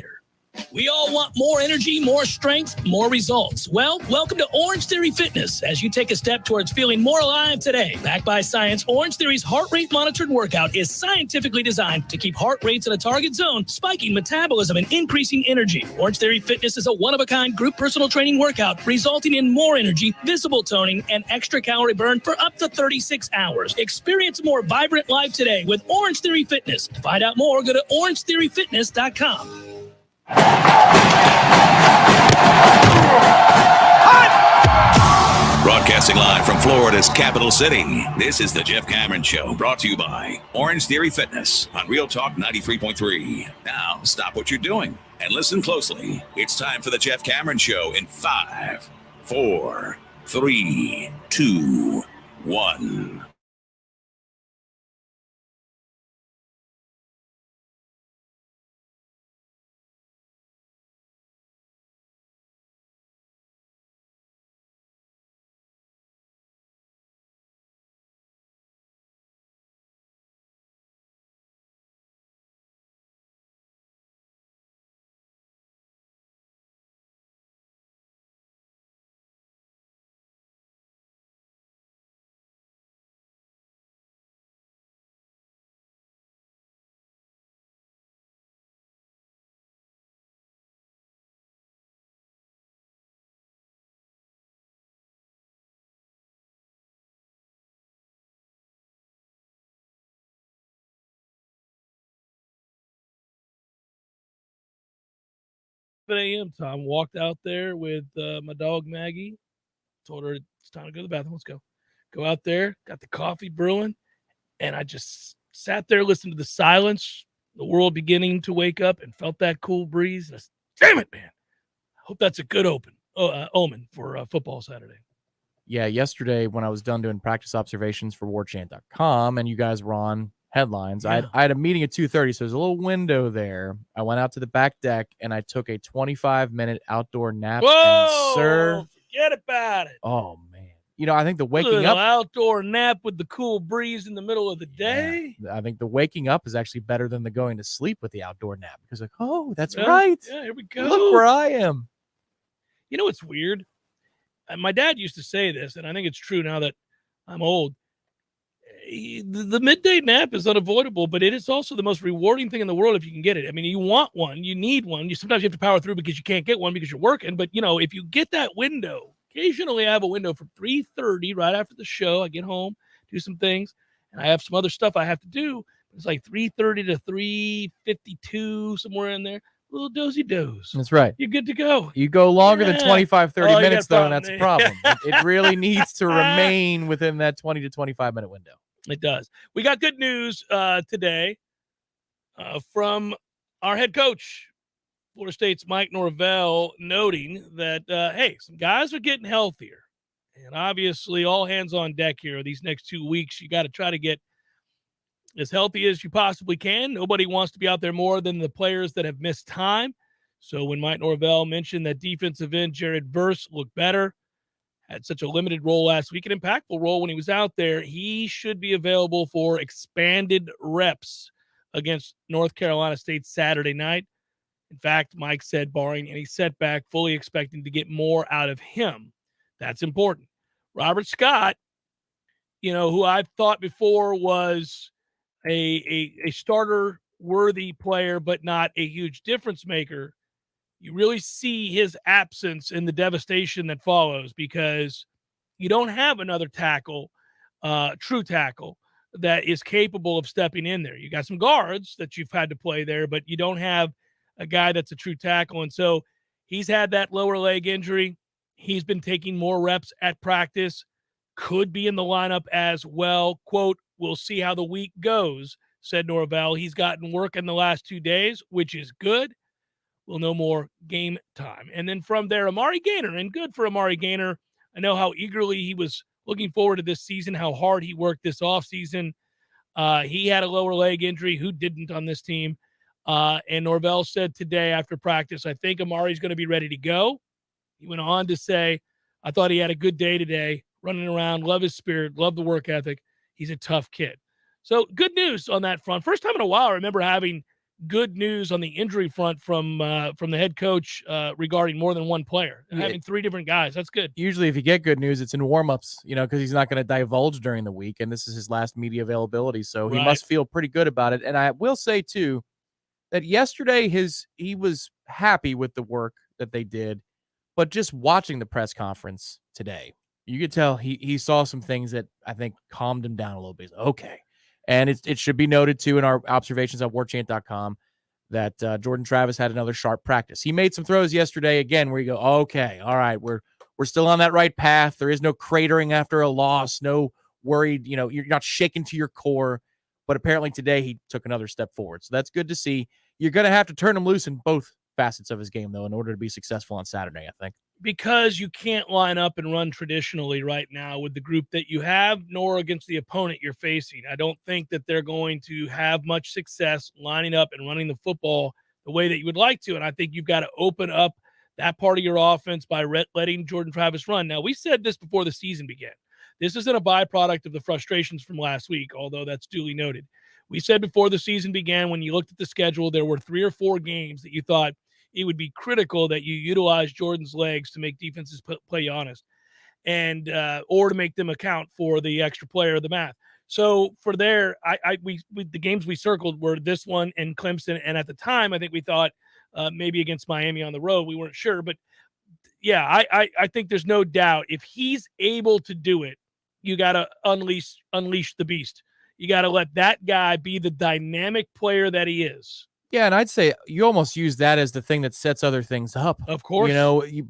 We all want more energy, more strength, more results. Well, welcome to Orange Theory Fitness as you take a step towards feeling more alive today. Backed by science, Orange Theory's heart rate monitored workout is scientifically designed to keep heart rates in a target zone, spiking metabolism and increasing energy. Orange Theory Fitness is a one-of-a-kind group personal training workout resulting in more energy, visible toning, and extra calorie burn for up to 36 hours. Experience a more vibrant life today with Orange Theory Fitness. To find out more, go to orangetheoryfitness.com. Broadcasting live from Florida's capital city, this is the Jeff Cameron Show, brought to you by Orange Theory Fitness on Real Talk 93.3. Now, stop what you're doing and listen closely. It's time for the Jeff Cameron Show in 5, 4, 3, 2, 1. a.m., Tom. Walked out there with my dog Maggie. Told her it's time to go to the bathroom. Let's go. Go out there, got the coffee brewing, and I just sat there listening to the silence, the world beginning to wake up, and felt that cool breeze. And I said, damn it, man. I hope that's a good omen for football Saturday. Yeah, yesterday when I was done doing practice observations for Warchant.com and you guys were on headlines, Yeah. I had a meeting at 2:30, so there's a little window there. I went out to the back deck and I took a 25-minute outdoor nap. Whoa, and sir, forget about it. oh man. You know, I think the A waking little up, outdoor nap with the cool breeze in the middle of the day. I think the waking up is actually better than the going to sleep with the outdoor nap because like, oh, that's Yeah, right. Yeah, here we go. Look where I am. You know what's weird? My dad used to say this, and I think it's true now that I'm old. The midday nap is unavoidable, but it is also the most rewarding thing in the world if you can get it. I mean, you want one, you need one. Sometimes you have to power through because you can't get one because you're working. But, if you get that window, occasionally I have a window from 3:30 right after the show. I get home, do some things, and I have some other stuff I have to do. It's like 3:30 to 3:52, somewhere in there. A little dozy-doze. That's right. You're good to go. You go longer than 25, 30 Oh, you minutes, got a though, and that's a problem. It really needs to remain within that 20 to 25-minute window. It does. We got good news today from our head coach, Florida State's Mike Norvell, noting that, hey, some guys are getting healthier. And obviously, all hands on deck here these next 2 weeks. You got to try to get as healthy as you possibly can. Nobody wants to be out there more than the players that have missed time. So when Mike Norvell mentioned that defensive end Jared Verse looked better, had such a limited role last week, an impactful role when he was out there, he should be available for expanded reps against North Carolina State Saturday night. In fact, Mike said, barring any setback, fully expecting to get more out of him. That's important. Robert Scott, who I've thought before was a starter-worthy player, but not a huge difference maker, you really see his absence in the devastation that follows because you don't have another tackle, true tackle, that is capable of stepping in there. You got some guards that you've had to play there, but you don't have a guy that's a true tackle. And so he's had that lower leg injury. He's been taking more reps at practice, could be in the lineup as well. Quote, we'll see how the week goes, said Norvell. He's gotten work in the last 2 days, which is good. We'll know more game time. And then from there, Amari Gaynor, and good for Amari Gaynor. I know how eagerly he was looking forward to this season, how hard he worked this offseason. He had a lower leg injury. Who didn't on this team? And Norvell said today after practice, I think Amari's going to be ready to go. He went on to say, I thought he had a good day today, running around, love his spirit, love the work ethic. He's a tough kid. So good news on that front. First time in a while I remember having good news on the injury front from the head coach regarding more than one player and having three different guys. That's good. Usually if you get good news, it's in warmups, because he's not going to divulge during the week, and this is his last media availability, so he must feel pretty good about it. And I will say, too, that yesterday he was happy with the work that they did, but just watching the press conference today, you could tell he saw some things that I think calmed him down a little bit. Okay. And it should be noted, too, in our observations on warchant.com that Jordan Travis had another sharp practice. He made some throws yesterday, again, where you go, okay, all right, we're still on that right path. There is no cratering after a loss, no worried, you're not shaken to your core. But apparently today he took another step forward. So that's good to see. You're going to have to turn him loose in both facets of his game, though, in order to be successful on Saturday, I think. Because you can't line up and run traditionally right now with the group that you have, nor against the opponent you're facing. I don't think that they're going to have much success lining up and running the football the way that you would like to. And I think you've got to open up that part of your offense by letting Jordan Travis run. Now, we said this before the season began. This isn't a byproduct of the frustrations from last week, although that's duly noted. We said before the season began, when you looked at the schedule, there were 3 or 4 games that you thought it would be critical that you utilize Jordan's legs to make defenses play honest, and or to make them account for the extra player of the math. So for there, we the games we circled were this one and Clemson, and at the time I think we thought maybe against Miami on the road. We weren't sure, but yeah, I think there's no doubt if he's able to do it, you got to unleash the beast. You got to let that guy be the dynamic player that he is. Yeah, and I'd say you almost use that as the thing that sets other things up. Of course.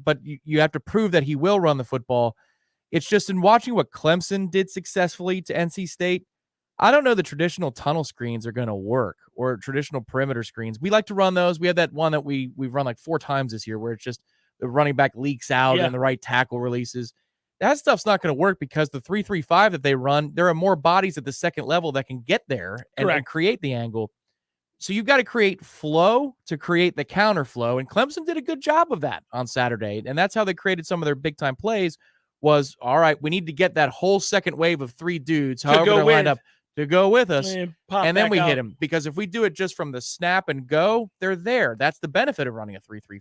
But you have to prove that he will run the football. It's just in watching what Clemson did successfully to NC State, I don't know the traditional tunnel screens are going to work or traditional perimeter screens. We like to run those. We had that one that we've run like 4 times this year where it's just the running back leaks out and the right tackle releases. That stuff's not going to work because the 3-3-5 that they run, there are more bodies at the second level that can get there and create the angle. So you've got to create flow to create the counter flow. And Clemson did a good job of that on Saturday. And that's how they created some of their big time plays was, all right, we need to get that whole second wave of 3 dudes, however they're lined up, to go with us. And then we hit them. Because if we do it just from the snap and go, they're there. That's the benefit of running a 3-3-5.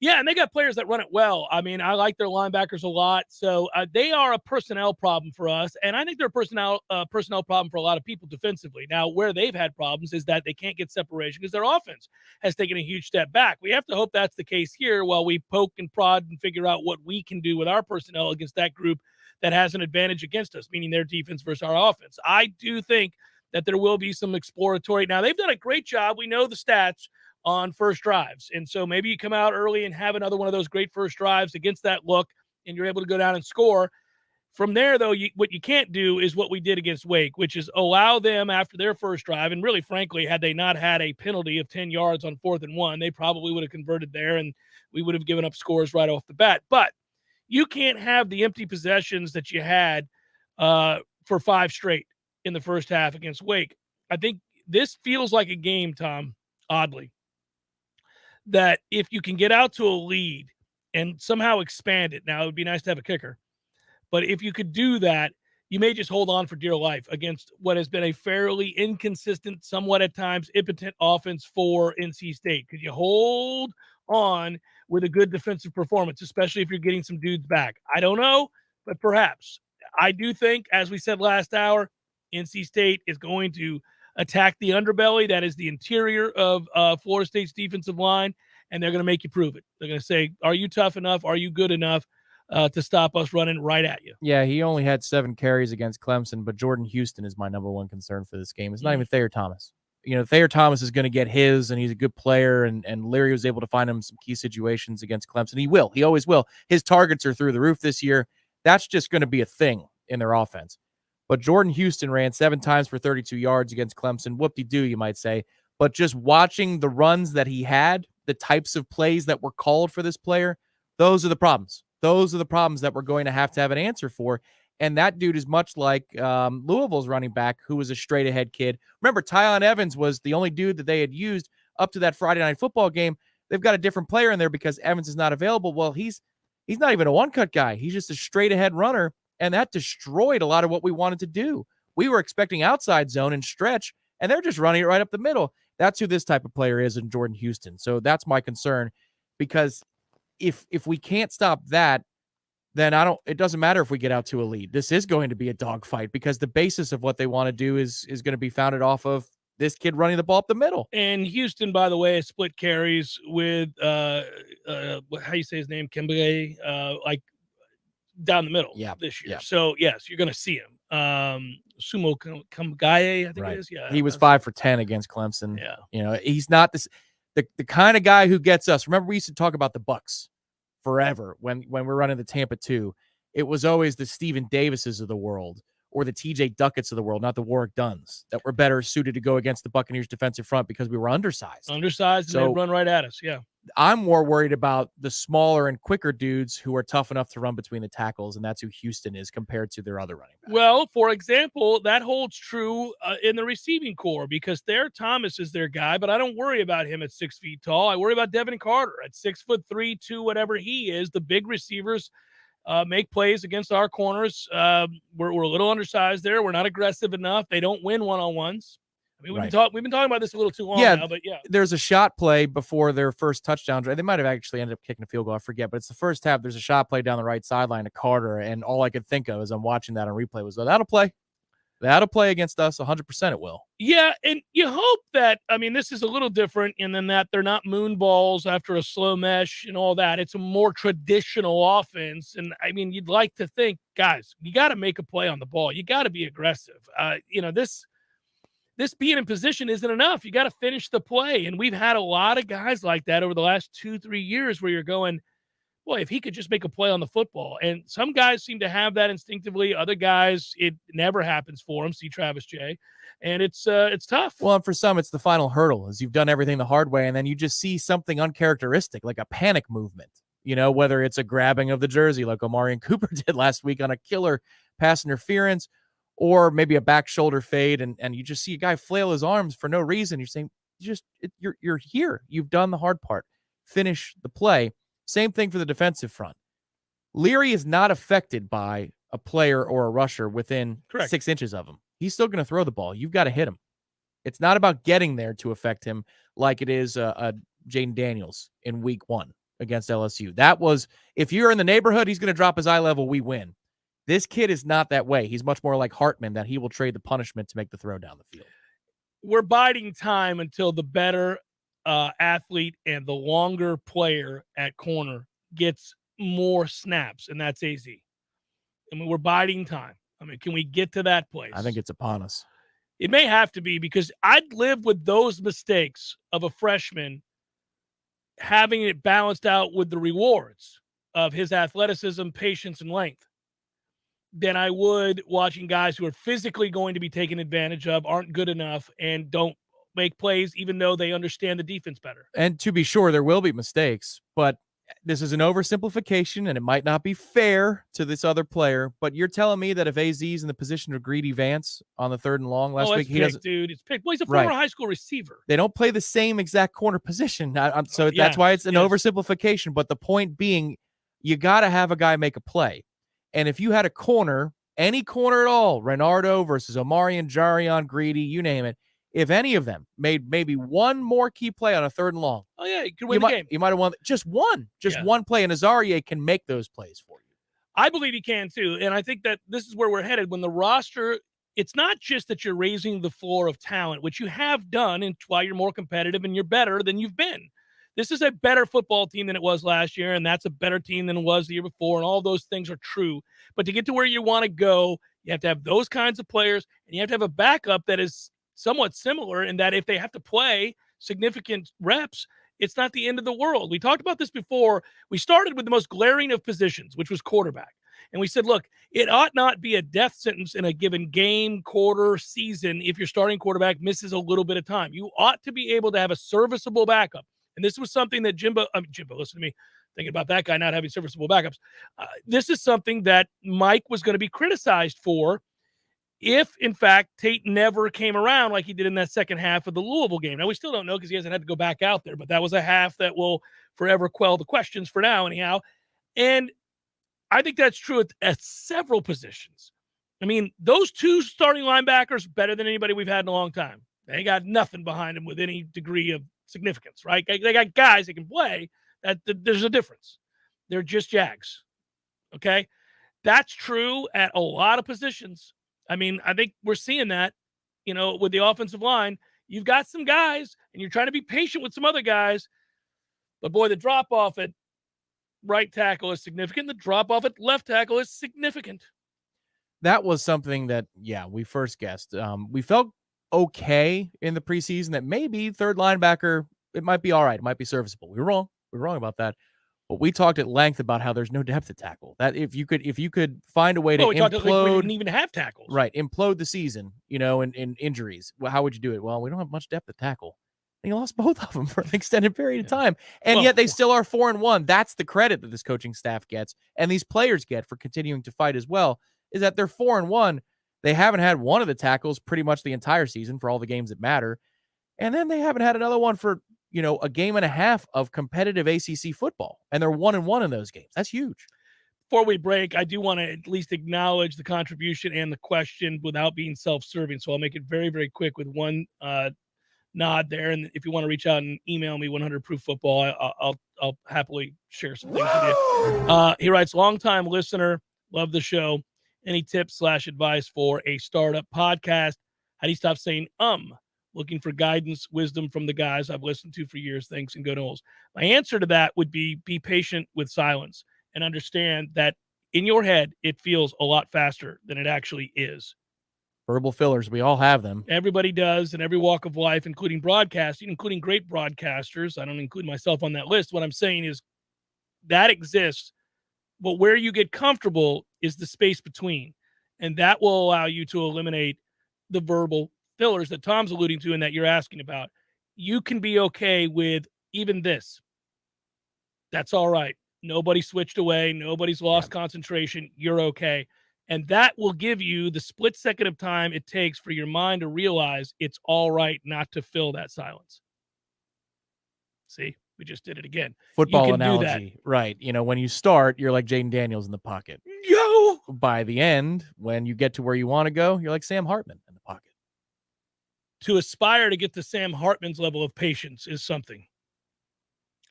Yeah, and they got players that run it well. I mean, I like their linebackers a lot. So they are a personnel problem for us, and I think they're a personnel problem for a lot of people defensively. Now, where they've had problems is that they can't get separation because their offense has taken a huge step back. We have to hope that's the case here while we poke and prod and figure out what we can do with our personnel against that group that has an advantage against us, meaning their defense versus our offense. I do think that there will be some exploratory. Now, they've done a great job. We know the stats on first drives. And so maybe you come out early and have another one of those great first drives against that look, and you're able to go down and score. From there, though, what you can't do is what we did against Wake, which is allow them after their first drive. And really, frankly, had they not had a penalty of 10 yards on 4th and 1, they probably would have converted there, and we would have given up scores right off the bat. But you can't have the empty possessions that you had for 5 straight in the first half against Wake. I think this feels like a game, Tom, oddly, that if you can get out to a lead and somehow expand it, now it would be nice to have a kicker, but if you could do that, you may just hold on for dear life against what has been a fairly inconsistent, somewhat at times impotent offense for NC State. Could you hold on with a good defensive performance, especially if you're getting some dudes back? I don't know, but perhaps. I do think, as we said last hour, NC State is going to attack the underbelly. That is the interior of Florida State's defensive line, and they're going to make you prove it. They're going to say, are you tough enough? Are you good enough to stop us running right at you? Yeah, he only had 7 carries against Clemson, but Jordan Houston is my number one concern for this game. It's not even Thayer Thomas. Thayer Thomas is going to get his, and he's a good player, and Leary was able to find him some key situations against Clemson. He will. He always will. His targets are through the roof this year. That's just going to be a thing in their offense. But Jordan Houston ran 7 times for 32 yards against Clemson. Whoop-de-doo, you might say. But just watching the runs that he had, the types of plays that were called for this player, those are the problems. Those are the problems that we're going to have an answer for. And that dude is much like Louisville's running back, who was a straight-ahead kid. Remember, Tyon Evans was the only dude that they had used up to that Friday Night Football game. They've got a different player in there because Evans is not available. Well, he's not even a one-cut guy. He's just a straight-ahead runner. And that destroyed a lot of what we wanted to do. We were expecting outside zone and stretch, and they're just running it right up the middle. That's who this type of player is in Jordan Houston. So that's my concern, because if we can't stop that, then it doesn't matter if we get out to a lead. This is going to be a dogfight because the basis of what they want to do is going to be founded off of this kid running the ball up the middle. And Houston, by the way, has split carries with how you say his name, Kimberly, down the middle this year. So, yes, you're going to see him. Sumo Kamgaye, I think it is. Yeah, he was 5 for 10 against Clemson. Yeah. He's not the kind of guy who gets us. Remember, we used to talk about the Bucks forever when we're running the Tampa 2. It was always the Steven Davises of the world or the TJ Ducketts of the world, not the Warwick Dunns, that were better suited to go against the Buccaneers defensive front because we were undersized. And they run right at us. Yeah. I'm more worried about the smaller and quicker dudes who are tough enough to run between the tackles, and that's who Houston is compared to their other running backs. Well, for example, that holds true in the receiving core because Thayer Thomas is their guy, but I don't worry about him at 6 feet tall. I worry about Devin Carter at 6'3", 2, whatever he is. The big receivers make plays against our corners. We're a little undersized there. We're not aggressive enough. They don't win one-on-ones. I mean, we've been talking about this a little too long now, but yeah. There's a shot play before their first touchdown drive. They might have actually ended up kicking a field goal. I forget, but it's the first half. There's a shot play down the right sideline to Carter, and all I could think of as I'm watching that on replay was, that'll play. That'll play against us. 100% it will. Yeah, and you hope that, I mean, this is a little different in that they're not moon balls after a slow mesh and all that. It's a more traditional offense. And, I mean, you'd like to think, guys, you got to make a play on the ball. You got to be aggressive. this being in position isn't enough. You got to finish the play. And we've had a lot of guys like that over the last 2-3 years where you're going, boy, if he could just make a play on the football. And some guys seem to have that instinctively. Other guys, it never happens for them. See Travis J. And it's tough. Well, and for some, it's the final hurdle is you've done everything the hard way, and then you just see something uncharacteristic, like a panic movement, whether it's a grabbing of the jersey like Omarion Cooper did last week on a killer pass interference, or maybe a back shoulder fade, and you just see a guy flail his arms for no reason. You're saying, you're here. You've done the hard part. Finish the play. Same thing for the defensive front. Leary is not affected by a player or a rusher within 6 inches of him. He's still going to throw the ball. You've got to hit him. It's not about getting there to affect him like it is Jaden Daniels in week 1 against LSU. That was, if you're in the neighborhood, he's going to drop his eye level, we win. This kid is not that way. He's much more like Hartman, that he will trade the punishment to make the throw down the field. We're biding time until the better athlete and the longer player at corner gets more snaps, and that's AZ. I mean, we're biding time. I mean, can we get to that place? I think it's upon us. It may have to be, because I'd live with those mistakes of a freshman having it balanced out with the rewards of his athleticism, patience, and length than I would watching guys who are physically going to be taken advantage of, aren't good enough, and don't make plays even though they understand the defense better. And to be sure, there will be mistakes, but this is an oversimplification, and it might not be fair to this other player, but you're telling me that if AZ's in the position of Greedy Vance on the 3rd and long last week, he doesn't. Dude, it's picked. Well, he's a former high school receiver. They don't play the same exact corner position. That's why it's an oversimplification. But the point being, you got to have a guy make a play. And if you had a corner, any corner at all, Renardo versus Omarion, Jarion, Greedy, you name it, if any of them made maybe one more key play on a 3rd and long, you could win the game. You might have won just one play, and Azaria can make those plays for you. I believe he can too, and I think that this is where we're headed. When the roster, it's not just that you're raising the floor of talent, which you have done, and why you're more competitive and you're better than you've been. This is a better football team than it was last year, and that's a better team than it was the year before, and all those things are true. But to get to where you want to go, you have to have those kinds of players, and you have to have a backup that is somewhat similar in that if they have to play significant reps, it's not the end of the world. We talked about this before. We started with the most glaring of positions, which was quarterback. And we said, look, it ought not be a death sentence in a given game, quarter, season if your starting quarterback misses a little bit of time. You ought to be able to have a serviceable backup. And this was something that Jimbo, listen to me, thinking about that guy not having serviceable backups. This is something that Mike was going to be criticized for if, in fact, Tate never came around like he did in that second half of the Louisville game. Now, we still don't know because he hasn't had to go back out there, but that was a half that will forever quell the questions for now anyhow. And I think that's true at several positions. I mean, those two starting linebackers better than anybody we've had in a long time. They got nothing behind them with any degree of significance, right? They got guys that can play. There's a difference. They're just Jags, okay? That's true at a lot of positions. I mean, I think we're seeing that, with the offensive line. You've got some guys, and you're trying to be patient with some other guys. But, boy, the drop-off at right tackle is significant. The drop-off at left tackle is significant. That was something that, we first guessed. We felt okay in the preseason that maybe third linebacker, it might be all right. It might be serviceable. We were wrong. We were wrong about that. But we talked at length about how there's no depth at tackle. That if you could find a way to we didn't even have tackles. Right, implode the season, in injuries. Well, how would you do it? Well, we don't have much depth at tackle. And you lost both of them for an extended period of time. And yet they still are 4-1. That's the credit that this coaching staff gets and these players get for continuing to fight as well, is that they're 4-1. They haven't had one of the tackles pretty much the entire season for all the games that matter. And then they haven't had another one for a game and a half of competitive ACC football, and they're 1-1 in those games. That's huge. Before we break, I do want to at least acknowledge the contribution and the question without being self-serving. So I'll make it very, very quick with one nod there. And if you want to reach out and email me 100prooffootball, I'll happily share some things with you. He writes, longtime listener, love the show. Any tips/advice for a startup podcast? How do you stop saying looking for guidance, wisdom from the guys I've listened to for years. Thanks, and go Noles. My answer to that would be patient with silence and understand that in your head, it feels a lot faster than it actually is. Verbal fillers, we all have them. Everybody does in every walk of life, including broadcasting, including great broadcasters. I don't include myself on that list. What I'm saying is that exists, but where you get comfortable is the space between. And that will allow you to eliminate the verbal fillers that Tom's alluding to and that you're asking about. You can be okay with even this. That's all right. Nobody switched away. Nobody's lost concentration. You're okay. And that will give you the split second of time it takes for your mind to realize it's all right not to fill that silence. See, we just did it again. Football analogy, right? You know, when you start, you're like Jaden Daniels in the pocket. Yo! By the end, when you get to where you want to go, you're like Sam Hartman in the pocket. To aspire to get to Sam Hartman's level of patience is something.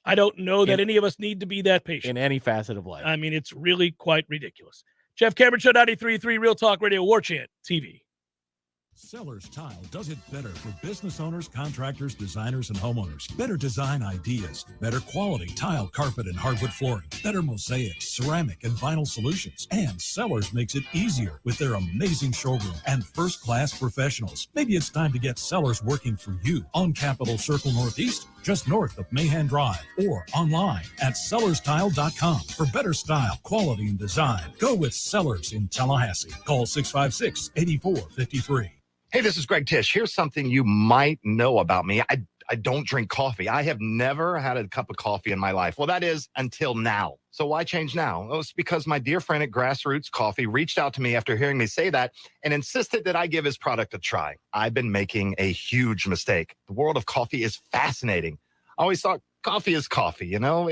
I don't know that any of us need to be that patient. In any facet of life. I mean, it's really quite ridiculous. Jeff Cameron Show, 93.3 Real Talk Radio, Warchant TV. Sellers Tile does it better for business owners, contractors, designers, and homeowners. Better design ideas, better quality tile, carpet, and hardwood flooring, better mosaics, ceramic, and vinyl solutions. And Sellers makes it easier with their amazing showroom and first-class professionals. Maybe it's time to get Sellers working for you on Capitol Circle Northeast, just north of Mahan Drive, or online at sellerstile.com. For better style, quality, and design, go with Sellers in Tallahassee. Call 656-8453. Hey, this is Greg Tish. Here's something you might know about me. I don't drink coffee. I have never had a cup of coffee in my life. Well, that is until now. So why change now? Well, it's because my dear friend at Grassroots Coffee reached out to me after hearing me say that and insisted that I give his product a try. I've been making a huge mistake. The world of coffee is fascinating. I always thought coffee is coffee, you know?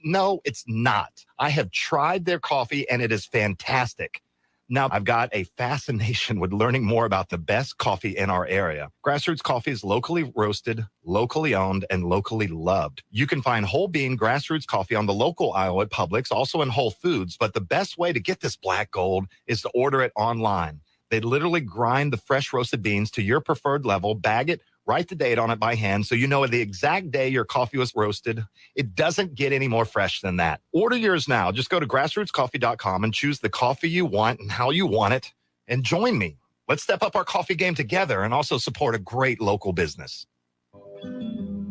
No, it's not. I have tried their coffee and it is fantastic. Now, I've got a fascination with learning more about the best coffee in our area. Grassroots Coffee is locally roasted, locally owned, and locally loved. You can find whole bean Grassroots Coffee on the local aisle at Publix, also in Whole Foods. But the best way to get this black gold is to order it online. They literally grind the fresh roasted beans to your preferred level, bag it, write the date on it by hand so you know the exact day your coffee was roasted. It doesn't get any more fresh than that. Order yours now. Just go to grassrootscoffee.com and choose the coffee you want and how you want it. And join me. Let's step up our coffee game together and also support a great local business.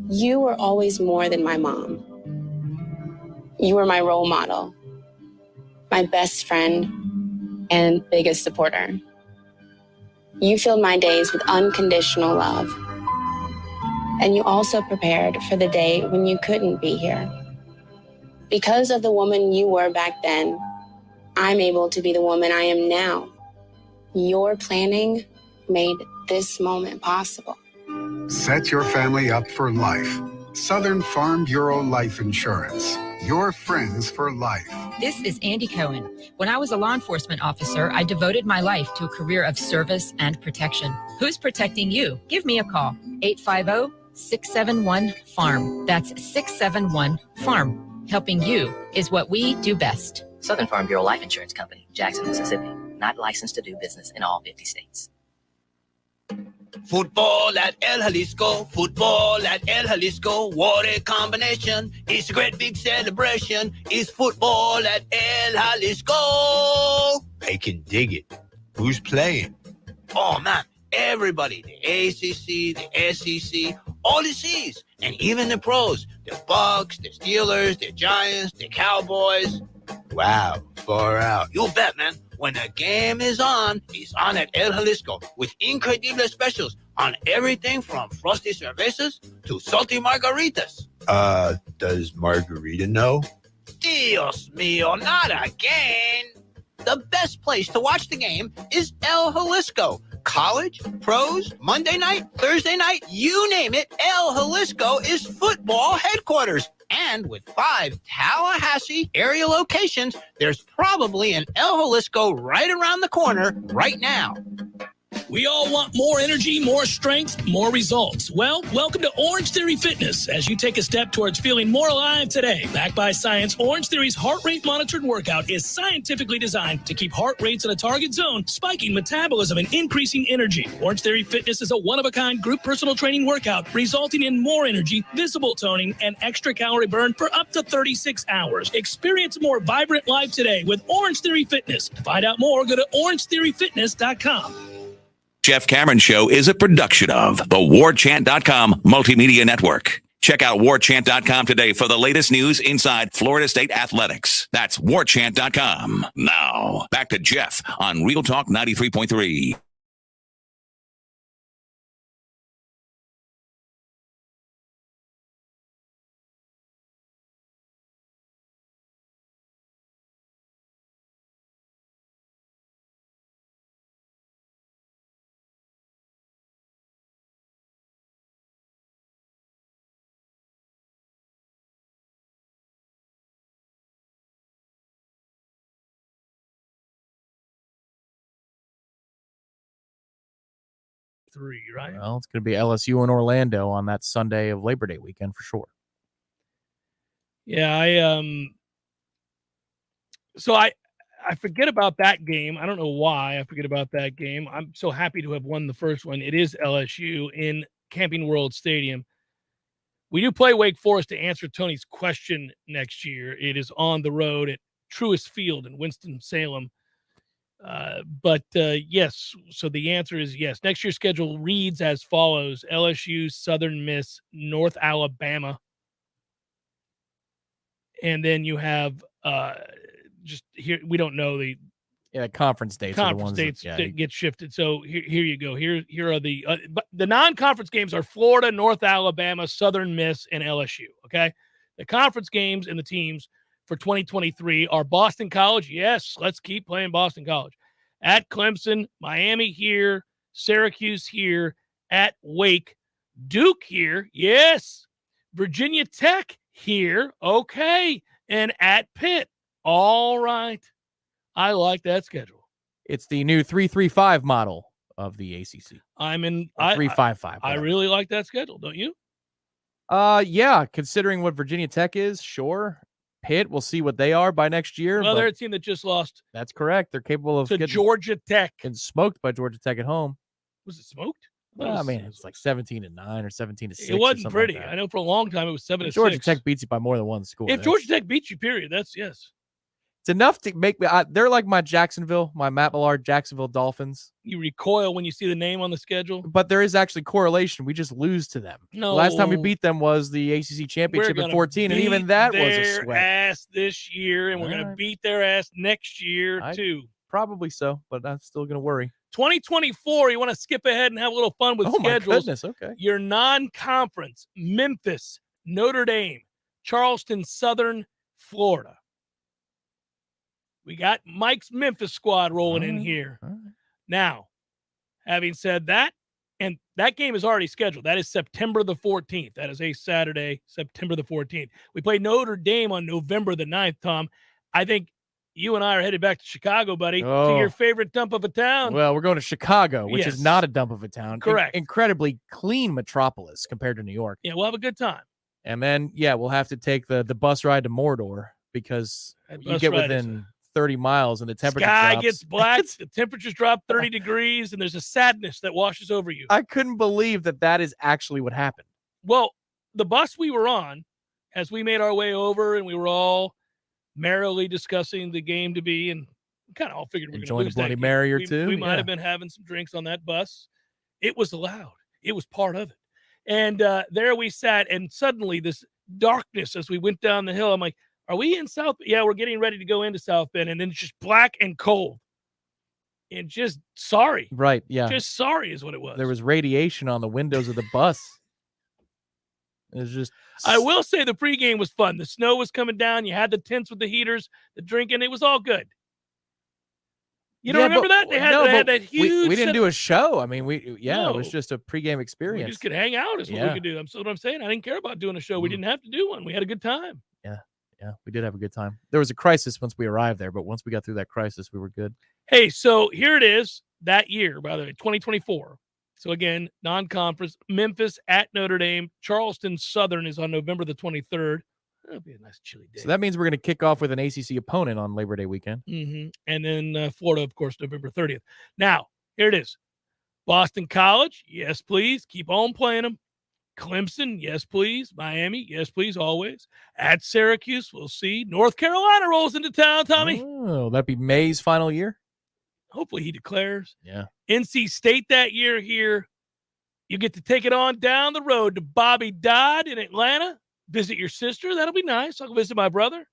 You were always more than my mom. You were my role model, my best friend, and biggest supporter. You filled my days with unconditional love. And you also prepared for the day when you couldn't be here. Because of the woman you were back then, I'm able to be the woman I am now. Your planning made this moment possible. Set your family up for life. Southern Farm Bureau Life Insurance. Your friends for life. This is Andy Cohen. When I was a law enforcement officer, I devoted my life to a career of service and protection. Who's protecting you? Give me a call. 850-671-FARM. That's 671-FARM. Helping you is what we do best. Southern Farm Bureau Life Insurance Company, Jackson, Mississippi. Not licensed to do business in all 50 states. Football at El Jalisco, football at El Jalisco, what a combination. It's a great big celebration. It's football at El Jalisco. I can dig it. Who's playing? Oh, man, everybody. The ACC, the SEC, all the C's, and even the pros. The Bucks, the Steelers, the Giants, the Cowboys. Wow, far out. You bet, man. When the game is on, it's on at El Jalisco with incredible specials on everything from frosty cervezas to salty margaritas. Does Margarita know? Dios mío, not again. The best place to watch the game is El Jalisco. College, pros, Monday night, Thursday night, you name it, El Jalisco is football headquarters. And with 5 Tallahassee area locations, there's probably an El Jalisco right around the corner right now. We all want more energy, more strength, more results. Well, welcome to Orange Theory Fitness as you take a step towards feeling more alive today. Backed by science, Orange Theory's heart rate monitored workout is scientifically designed to keep heart rates in a target zone, spiking metabolism and increasing energy. Orange Theory Fitness is a one-of-a-kind group personal training workout resulting in more energy, visible toning, and extra calorie burn for up to 36 hours. Experience a more vibrant life today with Orange Theory Fitness. To find out more, go to orangetheoryfitness.com. Jeff Cameron Show is a production of the Warchant.com Multimedia Network. Check out Warchant.com today for the latest news inside Florida State athletics. That's Warchant.com. Now, back to Jeff on Real Talk 93.3. Right? Well, it's going to be LSU and Orlando on that Sunday of Labor Day weekend for sure. Yeah, so I forget about that game. I don't know why I forget about that game. I'm so happy to have won the first one. It is LSU in Camping World Stadium. We do play Wake Forest to answer Tony's question next year. It is on the road at Truist Field in Winston-Salem. But yes, so the answer is yes. Next year's schedule reads as follows: LSU, Southern Miss, North Alabama. And then you have just here, we don't know the conference dates. Conference dates that get shifted. So here you go. Here are the but the non-conference games are Florida, North Alabama, Southern Miss, and LSU. Okay, the conference games and the teams for 2023 are Boston College. Yes, let's keep playing Boston College. At Clemson, Miami here, Syracuse here, at Wake, Duke here. Yes, Virginia Tech here. Okay, and at Pitt. All right. I like that schedule. It's the new 3-3-5 model of the ACC. I'm in 3-5-5. I really like that schedule, don't you? Yeah, considering what Virginia Tech is, sure. Pitt, we'll see what they are by next year. Well, they're a team that just lost. That's correct. They're capable of getting Georgia Tech. Getting smoked by Georgia Tech at home. Was it smoked? I mean, it's like 17-9 or 17-6. It wasn't pretty. I know for a long time it was 7-6. Georgia Tech beats you by more than one score. If Georgia Tech beats you, period, that's yes. It's enough to make me. They're like my Matt Millard Jacksonville Dolphins. You recoil when you see the name on the schedule. But there is actually correlation. We just lose to them. No, last time we beat them was the ACC championship in 14, and even that was a sweat. Ass this year, and we're going to beat their ass next year too. Probably so, but I'm still going to worry. 2024, you want to skip ahead and have a little fun with schedules. My goodness, okay. Your non-conference: Memphis, Notre Dame, Charleston Southern, Florida. We got Mike's Memphis squad rolling in here. Now, having said that, and that game is already scheduled. That is September the 14th. That is a Saturday, September the 14th. We play Notre Dame on November the 9th, Tom. I think you and I are headed back to Chicago, buddy, to your favorite dump of a town. Well, we're going to Chicago, which is not a dump of a town. Correct. Incredibly clean metropolis compared to New York. Yeah, we'll have a good time. And then, we'll have to take the bus ride to Mordor because you get within 30 miles and the temperature Sky drops. gets black, the temperatures drop 30 degrees, and there's a sadness that washes over you. I couldn't believe that is actually what happened. Well, the bus we were on, as we made our way over, and we were all merrily discussing the game to be, and kind of all figured we were going to lose the Bloody that Mary or game. two. We might have been having some drinks on that bus. It was loud. It was part of it. And there we sat, and suddenly this darkness as we went down the hill. I'm like, are we in South? Yeah, we're getting ready to go into South Bend, and then it's just black and cold. And just sorry. Right, yeah. Just sorry is what it was. There was radiation on the windows of the bus. It was just... I will say the pregame was fun. The snow was coming down. You had the tents with the heaters, the drinking. It was all good. You don't remember that? They had that huge... We didn't do a show. I mean, it was just a pregame experience. We just could hang out is what we could do. That's what I'm saying. I didn't care about doing a show. We didn't have to do one. We had a good time. Yeah, we did have a good time. There was a crisis once we arrived there, but once we got through that crisis, we were good. Hey, so here it is that year, by the way, 2024. So again, non-conference, Memphis at Notre Dame, Charleston Southern is on November the 23rd. That'll be a nice chilly day. So that means we're going to kick off with an ACC opponent on Labor Day weekend. Mm-hmm. And then Florida, of course, November 30th. Now, here it is. Boston College, yes, please. Keep on playing them. Clemson, yes, please. Miami, yes, please, always. At Syracuse, we'll see. North Carolina rolls into town, Tommy. Oh, that'd be May's final year? Hopefully he declares. Yeah. NC State that year here. You get to take it on down the road to Bobby Dodd in Atlanta. Visit your sister. That'll be nice. I'll go visit my brother.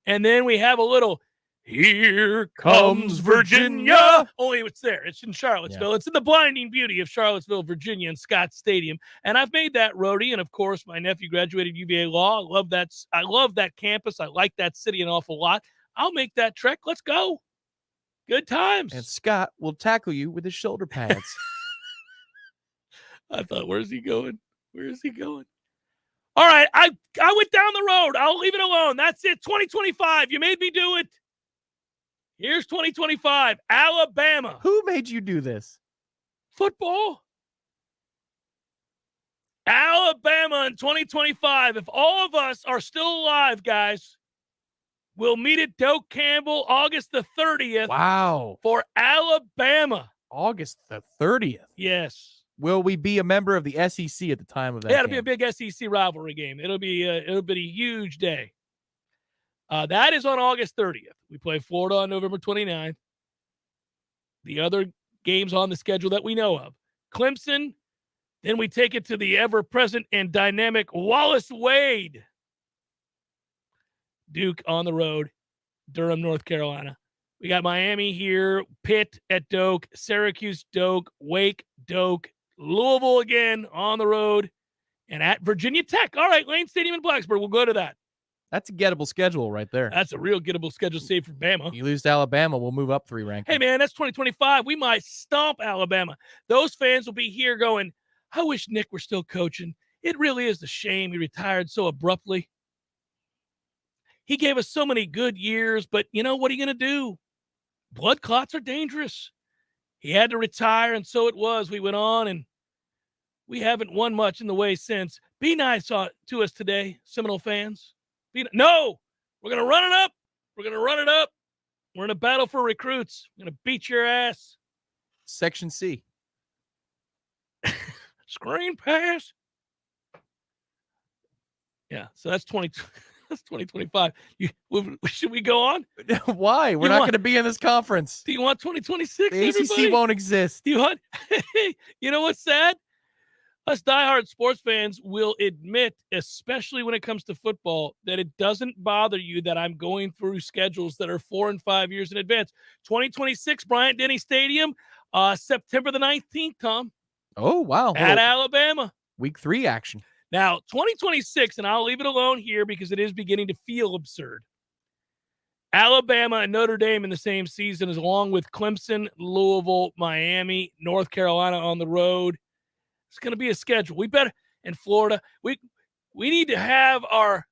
And then we have a little Here Comes Virginia. Only it's there. It's in Charlottesville. Yeah. It's in the blinding beauty of Charlottesville, Virginia, and Scott Stadium. And I've made that roadie. And, of course, my nephew graduated UVA Law. I love that campus. I like that city an awful lot. I'll make that trek. Let's go. Good times. And Scott will tackle you with his shoulder pads. I thought, where's he going? Where is he going? All right, I went down the road. I'll leave it alone. That's it. 2025. You made me do it. Here's 2025. Alabama. Who made you do this? Football. Alabama in 2025. If all of us are still alive, guys, we'll meet at Doak Campbell August the 30th. Wow. For Alabama. August the 30th. Yes. Will we be a member of the SEC at the time of that? Yeah, it'll be a big SEC rivalry game. It'll be a huge day. That is on August 30th. We play Florida on November 29th. The other games on the schedule that we know of. Clemson. Then we take it to the ever-present and dynamic Wallace Wade. Duke on the road. Durham, North Carolina. We got Miami here. Pitt at Doak. Syracuse, Doak. Wake, Doak. Louisville again on the road, and at Virginia Tech. All right, Lane Stadium in Blacksburg. We'll go to that. That's a gettable schedule right there. That's a real gettable schedule, save for Bama. You lose to Alabama, we'll move up 3 rankings. Hey, man, that's 2025. We might stomp Alabama. Those fans will be here going, I wish Nick were still coaching. It really is a shame he retired so abruptly. He gave us so many good years, but you know, what are you going to do? Blood clots are dangerous. He had to retire, and so it was. We went on, and we haven't won much in the way since. Be nice to us today, Seminole fans. No, we're going to run it up. We're going to run it up. We're in a battle for recruits. We're going to beat your ass. Section C. Screen pass. Yeah, so that's 2025. Should we go on? Why? We're not going to be in this conference. Do you want 2026? The ACC won't exist. Do you want? You know what's sad? Us diehard sports fans will admit, especially when it comes to football, that it doesn't bother you that I'm going through schedules that are 4 and 5 years in advance. 2026, Bryant-Denny Stadium, September the 19th, Tom. Oh, wow. At Alabama. Week 3 action. Now, 2026, and I'll leave it alone here because it is beginning to feel absurd. Alabama and Notre Dame in the same season, as along with Clemson, Louisville, Miami, North Carolina on the road. It's going to be a schedule. We better, in Florida, we need to have our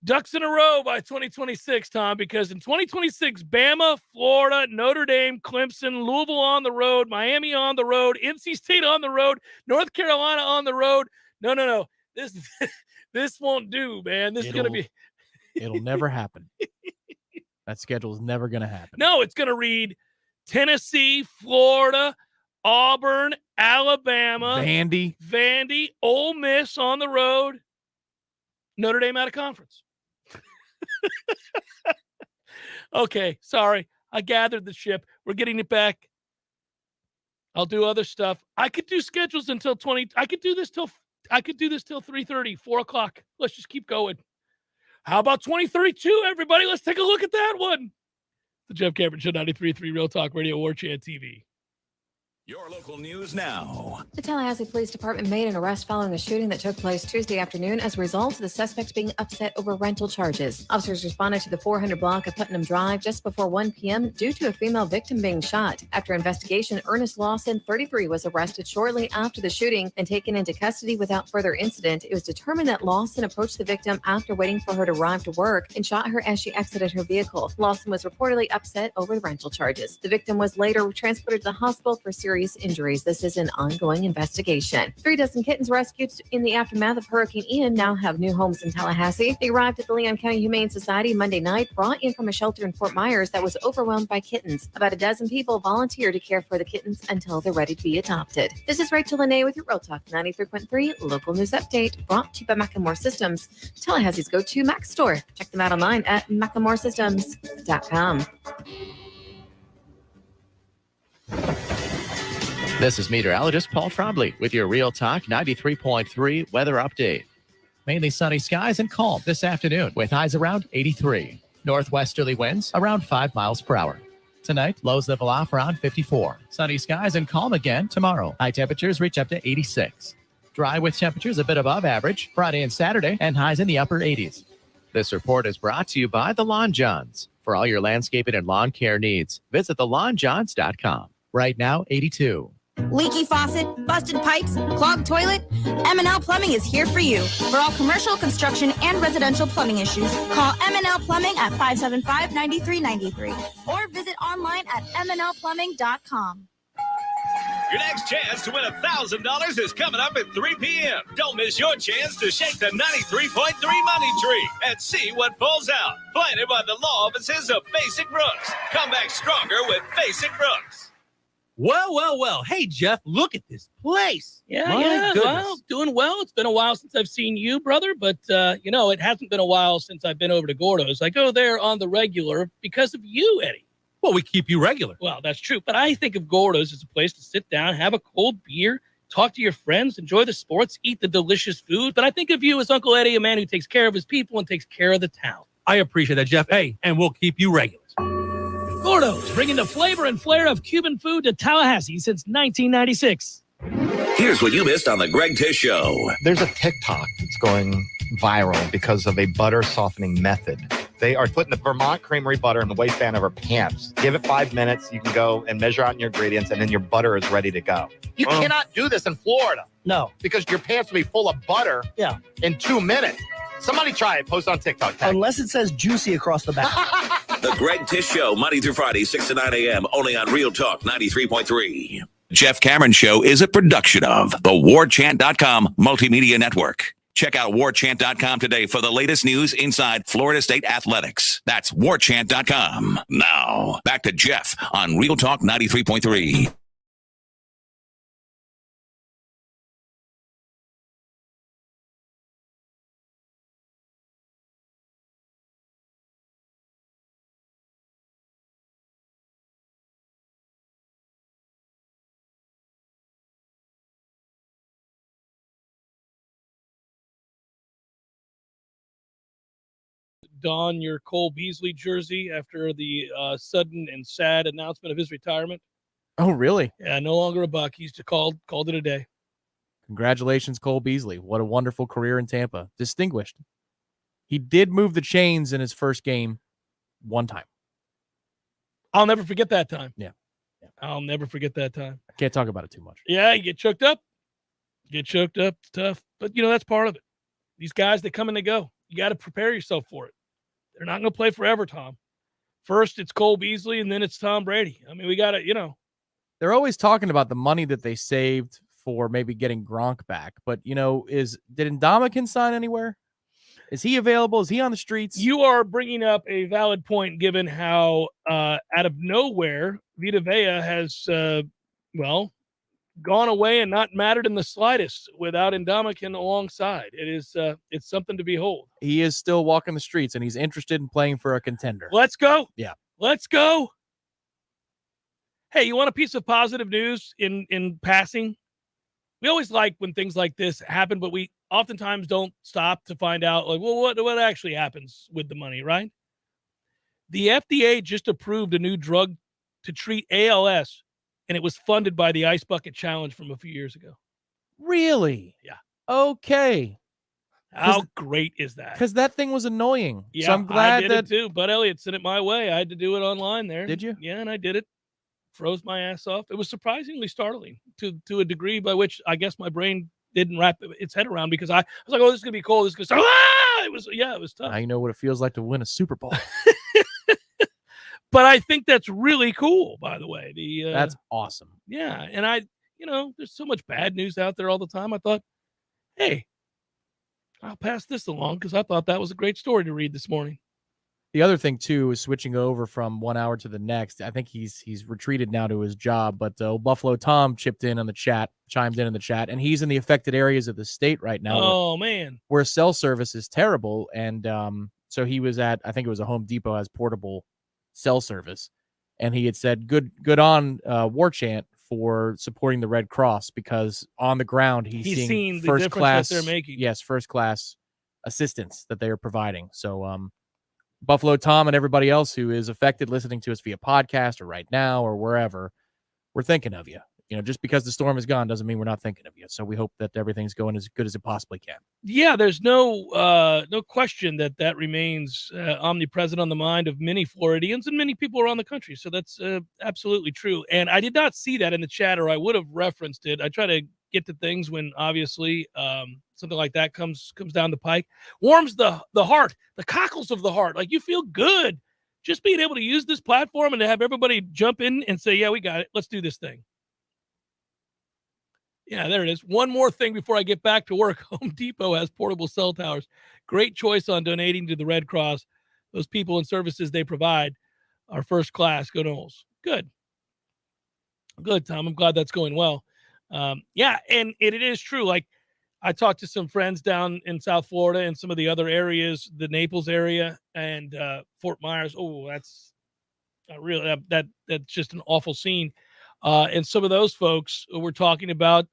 ducks in a row by 2026, Tom, because in 2026, Bama, Florida, Notre Dame, Clemson, Louisville on the road, Miami on the road, NC State on the road, North Carolina on the road. No. This won't do, man. This is going to be. It'll never happen. That schedule is never going to happen. No, it's going to read Tennessee, Florida, Auburn, Alabama, Vandy, Ole Miss on the road, Notre Dame out of conference. Okay, sorry. I gathered the ship. We're getting it back. I'll do other stuff. I could do schedules until 20. I could do this till 3:30, 4 o'clock. Let's just keep going. How about 2032, everybody? Let's take a look at that one. The Jeff Cameron Show, 93.3 Real Talk Radio, Warchant TV. Your local news now. The Tallahassee Police Department made an arrest following a shooting that took place Tuesday afternoon as a result of the suspect being upset over rental charges. Officers responded to the 400 block of Putnam Drive just before 1 p.m. due to a female victim being shot. After investigation, Ernest Lawson, 33, was arrested shortly after the shooting and taken into custody without further incident. It was determined that Lawson approached the victim after waiting for her to arrive to work and shot her as she exited her vehicle. Lawson was reportedly upset over the rental charges. The victim was later transported to the hospital for serious injuries. This is an ongoing investigation. 3 dozen kittens rescued in the aftermath of Hurricane Ian now have new homes in Tallahassee. They arrived at the Leon County Humane Society Monday night, brought in from a shelter in Fort Myers that was overwhelmed by kittens. About a dozen people volunteer to care for the kittens until they're ready to be adopted. This is Rachel Lene with your Real Talk 93.3 local news update, brought to you by Macklemore Systems, Tallahassee's go-to Mac store. Check them out online at MacklemoreSystems.com. This is meteorologist Paul Trombley with your Real Talk 93.3 weather update. Mainly sunny skies and calm this afternoon with highs around 83. Northwesterly winds around 5 miles per hour. Tonight, lows level off around 54. Sunny skies and calm again tomorrow. High temperatures reach up to 86. Dry with temperatures a bit above average Friday and Saturday and highs in the upper 80s. This report is brought to you by The Lawn Johns. For all your landscaping and lawn care needs, visit thelawnjohns.com. Right now, 82. Leaky faucet, busted pipes, clogged toilet? M&L Plumbing is here for you. For all commercial, construction, and residential plumbing issues, call M&L Plumbing at 575-9393 or visit online at mnlplumbing.com. Your next chance to win $1,000 is coming up at 3 p.m. Don't miss your chance to shake the 93.3 money tree and see what falls out. Planted by the law offices of Basic Brooks. Come back stronger with Basic Brooks. Well. Hey, Jeff, look at this place. Yeah. Well, doing well. It's been a while since I've seen you, brother, but, it hasn't been a while since I've been over to Gordo's. I go there on the regular because of you, Eddie. Well, we keep you regular. Well, that's true, but I think of Gordo's as a place to sit down, have a cold beer, talk to your friends, enjoy the sports, eat the delicious food. But I think of you as Uncle Eddie, a man who takes care of his people and takes care of the town. I appreciate that, Jeff. Hey, and we'll keep you regular. Gordo's, bringing the flavor and flair of Cuban food to Tallahassee since 1996. Here's what you missed on the Greg Tish Show. There's a TikTok that's going viral because of a butter softening method. They are putting the Vermont Creamery butter in the waistband of her pants. Give it 5 minutes. You can go and measure out your ingredients, and then your butter is ready to go. You cannot do this in Florida. No. Because your pants will be full of butter in 2 minutes. Somebody try it. Post on TikTok. Unless it says juicy across the back. The Greg Tish Show, Monday through Friday, 6 to 9 a.m., only on Real Talk 93.3. Jeff Cameron Show is a production of the Warchant.com Multimedia Network. Check out Warchant.com today for the latest news inside Florida State athletics. That's Warchant.com. Now, back to Jeff on Real Talk 93.3. Don your Cole Beasley jersey after the sudden and sad announcement of his retirement. Oh, really? Yeah, no longer a Buck. He's called it a day. Congratulations, Cole Beasley. What a wonderful career in Tampa. Distinguished. He did move the chains in his first game one time. I'll never forget that time. Yeah. I'll never forget that time. I can't talk about it too much. Yeah, you get choked up. It's tough. But, that's part of it. These guys, they come and they go. You got to prepare yourself for it. They're not going to play forever, Tom. First, it's Cole Beasley, and then it's Tom Brady. I mean, we got to, They're always talking about the money that they saved for maybe getting Gronk back. But, did Ndamukong sign anywhere? Is he available? Is he on the streets? You are bringing up a valid point, given how out of nowhere Vita Vea has, gone away and not mattered in the slightest without Ndamukong alongside. It's something to behold. He is still walking the streets, and he's interested in playing for a contender. Let's go. Yeah. Let's go. Hey, you want a piece of positive news in passing? We always like when things like this happen, but we oftentimes don't stop to find out, what actually happens with the money, right? The FDA just approved a new drug to treat ALS, and it was funded by the Ice Bucket Challenge from a few years ago. Really? Yeah. Okay. How great is that? Because that thing was annoying. Yeah, so I'm glad I did it too. Bud Elliott sent it my way. I had to do it online there. Did you? Yeah, and I did it. Froze my ass off. It was surprisingly startling to a degree by which I guess my brain didn't wrap its head around, because I was like, oh, this is going to be cool. This is going to start. It was tough. Now you know what it feels like to win a Super Bowl. But I think that's really cool, by the way. That's awesome. Yeah. And there's so much bad news out there all the time. I thought, hey, I'll pass this along because I thought that was a great story to read this morning. The other thing, too, is switching over from 1 hour to the next. I think he's retreated now to his job, but Buffalo Tom chimed in in the chat, and he's in the affected areas of the state right now. Oh, man. Where cell service is terrible. And so he was at, I think it was a Home Depot has portable cell service. And he had said, good on Warchant for supporting the Red Cross, because on the ground he's seeing the first difference class that they're making. Yes, first class assistance that they are providing. So Buffalo Tom and everybody else who is affected listening to us via podcast or right now or wherever, we're thinking of you. Just because the storm is gone doesn't mean we're not thinking of you. So we hope that everything's going as good as it possibly can. Yeah, there's no question that remains omnipresent on the mind of many Floridians and many people around the country. So that's absolutely true. And I did not see that in the chat, or I would have referenced it. I try to get to things when obviously something like that comes down the pike. Warms the heart, the cockles of the heart. Like, you feel good just being able to use this platform and to have everybody jump in and say, yeah, we got it. Let's do this thing. Yeah, there it is. One more thing before I get back to work. Home Depot has portable cell towers. Great choice on donating to the Red Cross. Those people and services they provide are first class. Go Noles. Good, Tom. I'm glad that's going well. Yeah, and it is true. Like, I talked to some friends down in South Florida and some of the other areas, the Naples area and Fort Myers. Oh, that's really that's just an awful scene. And some of those folks were talking about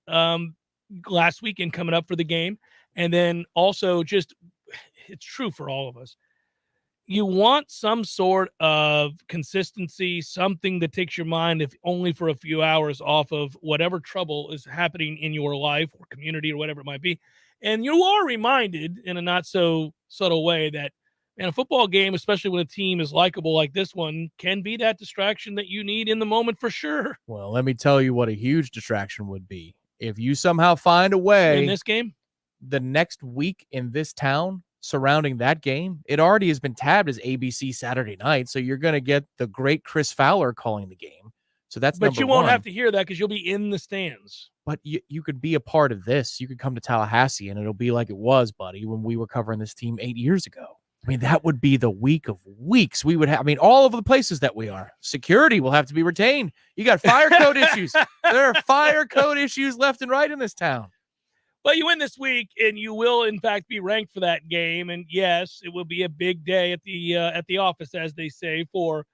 last weekend coming up for the game. And then also just, it's true for all of us. You want some sort of consistency, something that takes your mind, if only for a few hours, off of whatever trouble is happening in your life or community or whatever it might be. And you are reminded in a not so subtle way that, and a football game, especially when a team is likable like this one, can be that distraction that you need in the moment for sure. Well, let me tell you what a huge distraction would be. If you somehow find a way in this game, the next week in this town surrounding that game, it already has been tabbed as ABC Saturday night. So you're going to get the great Chris Fowler calling the game. So that's but you won't one. have to hear that because you'll be in the stands. But you could be a part of this. You could come to Tallahassee and it'll be like it was, buddy, when we were covering this team 8 years ago. I mean, that would be the week of weeks. We would have, all of the places that we are. Security will have to be retained. You got fire code issues. There are fire code issues left and right in this town. Well, you win this week, and you will, in fact, be ranked for that game. And, yes, it will be a big day at the office, as they say, for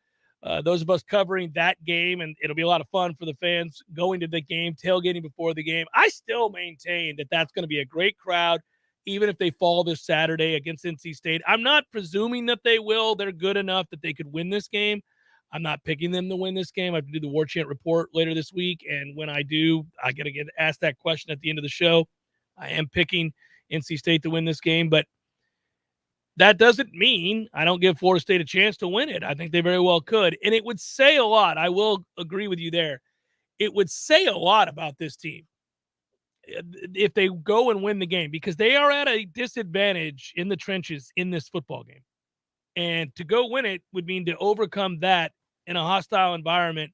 those of us covering that game. And it'll be a lot of fun for the fans going to the game, tailgating before the game. I still maintain that that's going to be a great crowd, even if they fall this Saturday against NC State. I'm not presuming that they will. They're good enough that they could win this game. I'm not picking them to win this game. I have to do the Warchant report later this week, and when I do, I got to get asked that question at the end of the show. I am picking NC State to win this game, but that doesn't mean I don't give Florida State a chance to win it. I think they very well could, and it would say a lot. I will agree with you there. It would say a lot about this team if they go and win the game, because they are at a disadvantage in the trenches in this football game. And to go win it would mean to overcome that in a hostile environment.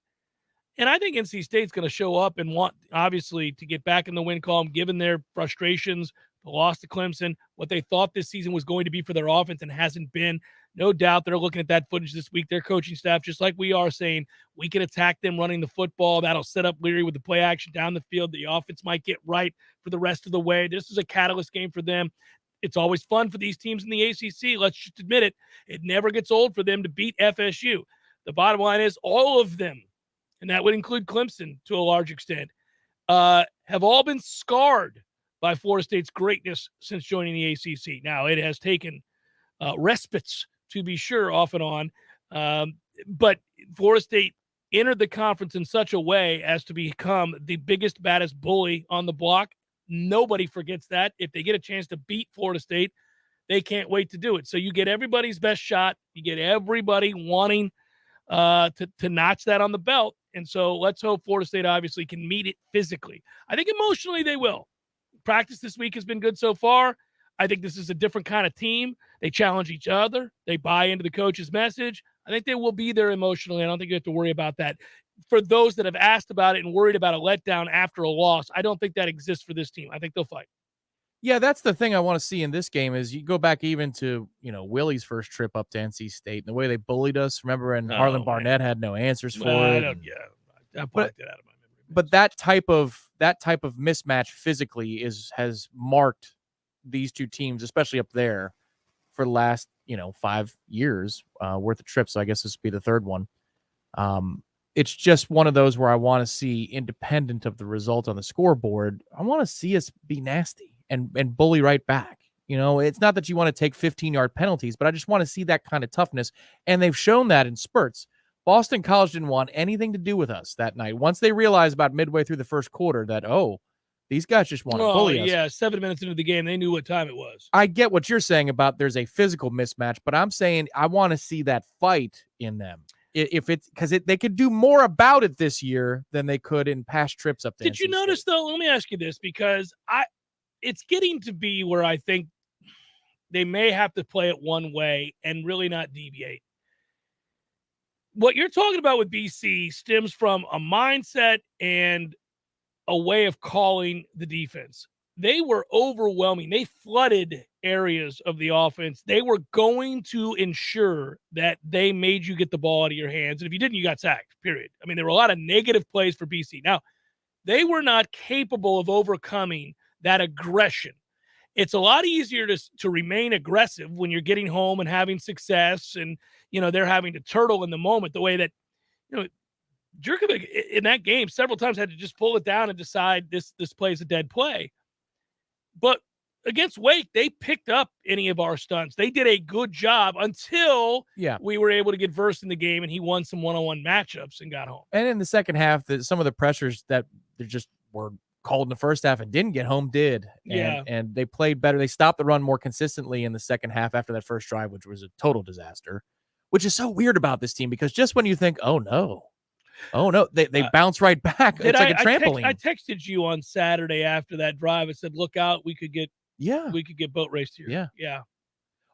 And I think NC State's going to show up and want, obviously, to get back in the win column, given their frustrations, the loss to Clemson, what they thought this season was going to be for their offense and hasn't been. No doubt they're looking at that footage this week. Their coaching staff, just like we are, saying we can attack them running the football. That'll set up Leary with the play action down the field. The offense might get right for the rest of the way. This is a catalyst game for them. It's always fun for these teams in the ACC. Let's just admit it. It never gets old for them to beat FSU. The bottom line is all of them, and that would include Clemson to a large extent, have all been scarred by Florida State's greatness since joining the ACC. Now, it has taken respites, to be sure, off and on. But Florida State entered the conference in such a way as to become the biggest, baddest bully on the block. Nobody forgets that. If they get a chance to beat Florida State, they can't wait to do it. So you get everybody's best shot. You get everybody wanting to notch that on the belt. And so let's hope Florida State obviously can meet it physically. I think emotionally they will. Practice this week has been good so far. I think this is a different kind of team. They challenge each other. They buy into the coach's message. I think they will be there emotionally. I don't think you have to worry about that. For those that have asked about it and worried about a letdown after a loss, I don't think that exists for this team. I think they'll fight. Yeah, that's the thing I want to see in this game is you go back even to, Willie's first trip up to NC State and the way they bullied us. Remember, and Harlan Barnett had no answers for it. I blocked it out of my memory. But that type of mismatch physically has marked these two teams, especially up there, for the last 5 years worth of trips. So I guess this would be the third one. It's just one of those where I want to see, independent of the result on the scoreboard, I want to see us be nasty and bully right back. It's not that you want to take 15-yard penalties, but I just want to see that kind of toughness. And they've shown that in spurts. Boston College didn't want anything to do with us that night. Once they realized about midway through the first quarter that, these guys just want to bully us. Yeah, 7 minutes into the game, they knew what time it was. I get what you're saying about there's a physical mismatch, but I'm saying I want to see that fight in them. If it's because they could do more about it this year than they could in past trips up there. Did you notice, though? Let me ask you this, because it's getting to be where I think they may have to play it one way and really not deviate. What you're talking about with BC stems from a mindset and a way of calling the defense. They were overwhelming. They flooded areas of the offense. They were going to ensure that they made you get the ball out of your hands. And if you didn't, you got sacked, period. I mean, there were a lot of negative plays for BC. Now, they were not capable of overcoming that aggression. It's a lot easier to remain aggressive when you're getting home and having success and, they're having to turtle in the moment the way that, Jurkovic in that game several times had to just pull it down and decide this play is a dead play. But against Wake, they picked up any of our stunts. They did a good job until we were able to get versed in the game and he won some one-on-one matchups and got home. And in the second half, some of the pressures that just were called in the first half and didn't get home did. And they played better. They stopped the run more consistently in the second half after that first drive, which was a total disaster, which is so weird about this team because just when you think, oh no, they bounce right back. It's like a trampoline. I texted you on Saturday after that drive. I said, look out, we could get boat raced here. Yeah.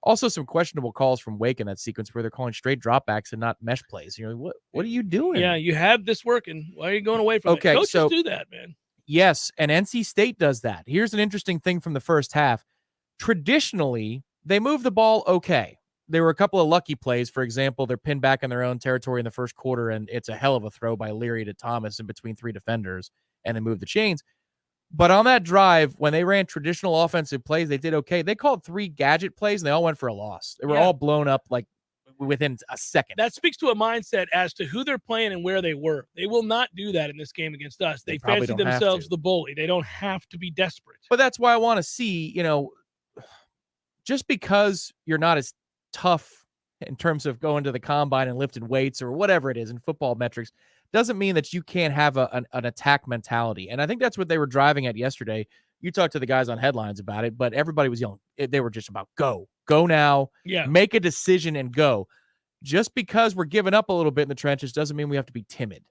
Also, some questionable calls from Wake in that sequence where they're calling straight dropbacks and not mesh plays. You're like, what are you doing? Yeah, you have this working. Why are you going away from it? Coaches do that, man. Yes, and NC State does that. Here's an interesting thing from the first half. Traditionally, they move the ball okay. There were a couple of lucky plays. For example, they're pinned back in their own territory in the first quarter, and it's a hell of a throw by Leary to Thomas in between three defenders, and they move the chains. But on that drive, when they ran traditional offensive plays, they did okay. They called 3 gadget plays, and they all went for a loss. They were all blown up like within a second. That speaks to a mindset as to who they're playing and where they were. They will not do that in this game against us. They fancy themselves the bully. They don't have to be desperate. But that's why I want to see, just because you're not as tough in terms of going to the combine and lifting weights or whatever it is in football metrics doesn't mean that you can't have an attack mentality. And I think that's what they were driving at yesterday. You talked to the guys on headlines about it, but everybody was yelling. They were just about go now, make a decision and go. Just because we're giving up a little bit in the trenches doesn't mean we have to be timid.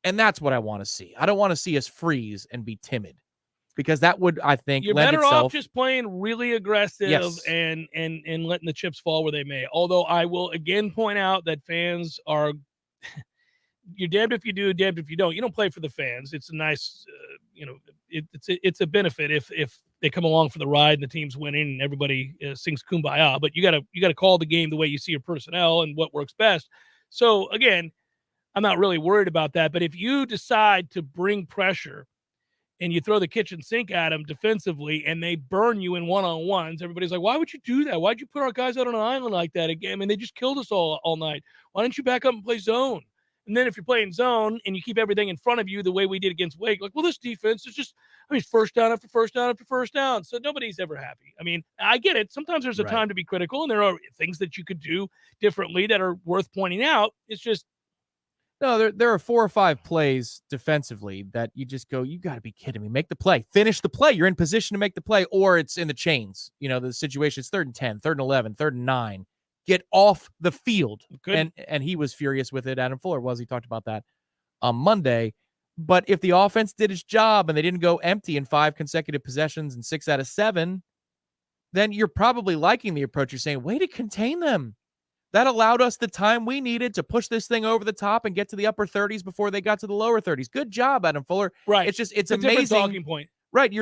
And that's what I want to see. I don't want to see us freeze and be timid. Because that would, I think, you're better off just playing really aggressive and letting the chips fall where they may. Although I will again point out that fans are, you're damned if you do, damned if you don't. You don't play for the fans. It's a nice, it's a benefit if they come along for the ride and the team's winning and everybody sings Kumbaya. But you gotta call the game the way you see your personnel and what works best. So again, I'm not really worried about that. But if you decide to bring pressure and you throw the kitchen sink at them defensively and they burn you in one-on-ones, everybody's like, why would you do that? Why'd you put our guys out on an island like that again? I mean, they just killed us all night. Why don't you back up and play zone? And then if you're playing zone and you keep everything in front of you the way we did against Wake, like, well, this defense is just, first down after first down after first down. So nobody's ever happy. I mean, I get it. Sometimes there's a time to be critical and there are things that you could do differently that are worth pointing out. It's just, no, there are 4 or 5 plays defensively that you just go, you got to be kidding me. Make the play. Finish the play. You're in position to make the play, or it's in the chains. The situation is 3rd and 10, 3rd and 11, 3rd and 9. Get off the field. And he was furious with it. Adam Fuller was. He talked about that on Monday. But if the offense did its job and they didn't go empty in 5 consecutive possessions and 6 out of 7, then you're probably liking the approach. You're saying, way to contain them. That allowed us the time we needed to push this thing over the top and get to the upper 30s before they got to the lower 30s. Good job, Adam Fuller. Right. It's amazing. Talking point. Right.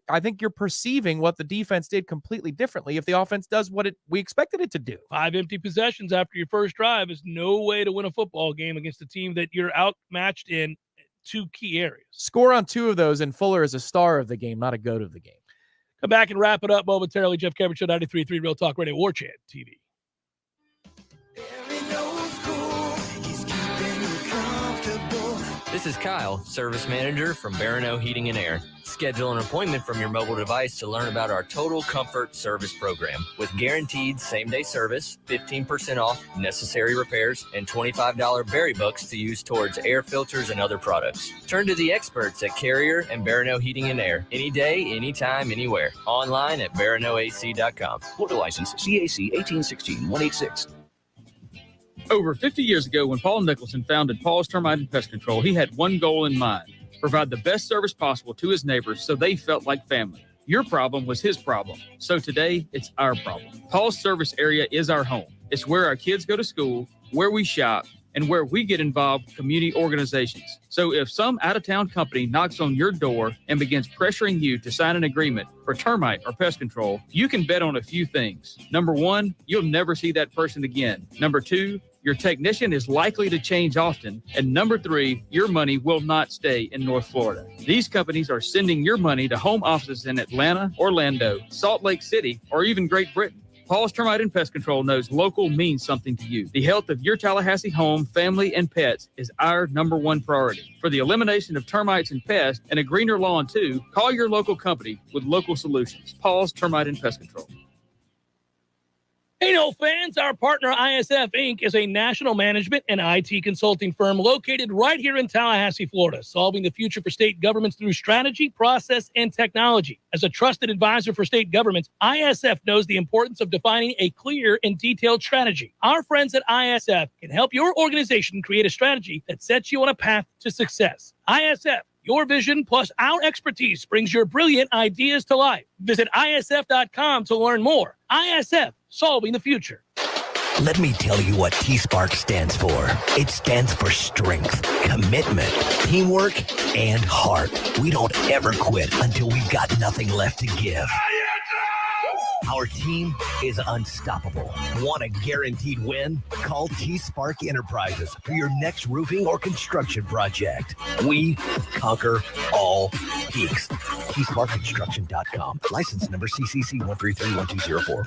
I think you're perceiving what the defense did completely differently if the offense does what we expected it to do. 5 empty possessions after your first drive is no way to win a football game against a team that you're outmatched in 2 key areas. Score on 2 of those, and Fuller is a star of the game, not a goat of the game. Come back and wrap it up momentarily. Jeff Cameron Show, 93.3 Real Talk Radio, Warchant TV. He's keeping you comfortable. This is Kyle, Service Manager from Barano Heating and Air. Schedule an appointment from your mobile device to learn about our Total Comfort Service Program. With guaranteed same-day service, 15% off necessary repairs, and $25 berry books to use towards air filters and other products. Turn to the experts at Carrier and Barano Heating and Air. Any day, anytime, anywhere. Online at baranoac.com. Florida license CAC 1816-186. Over 50 years ago, when Paul Nicholson founded Paul's Termite and Pest Control, he had one goal in mind: provide the best service possible to his neighbors so they felt like family. Your problem was his problem, so today it's our problem. Paul's service area is our home. It's where our kids go to school, where we shop, and where we get involved with community organizations. So if some out-of-town company knocks on your door and begins pressuring you to sign an agreement for termite or pest control, you can bet on a few things. Number one, you'll never see that person again. Number two, your technician is likely to change often. And number three, your money will not stay in North Florida. These companies are sending your money to home offices in Atlanta, Orlando, Salt Lake City, or even Great Britain. Paul's Termite and Pest Control knows local means something to you. The health of your Tallahassee home, family, and pets is our number one priority. For the elimination of termites and pests and a greener lawn too, call your local company with local solutions. Paul's Termite and Pest Control. Hey, no fans, our partner ISF Inc. is a national management and IT consulting firm located right here in Tallahassee, Florida, solving the future for state governments through strategy, process, and technology. As a trusted advisor for state governments, ISF knows the importance of defining a clear and detailed strategy. Our friends at ISF can help your organization create a strategy that sets you on a path to success. ISF, your vision plus our expertise brings your brilliant ideas to life. Visit ISF.com to learn more. ISF, solving the future. Let me tell you what T-Spark stands for. It stands for strength, commitment, teamwork, and heart. We don't ever quit until we've got nothing left to give. Our team is unstoppable. Want a guaranteed win? Call T-Spark Enterprises for your next roofing or construction project. We conquer all peaks. TSparkConstruction.com. License number CCC 1331204.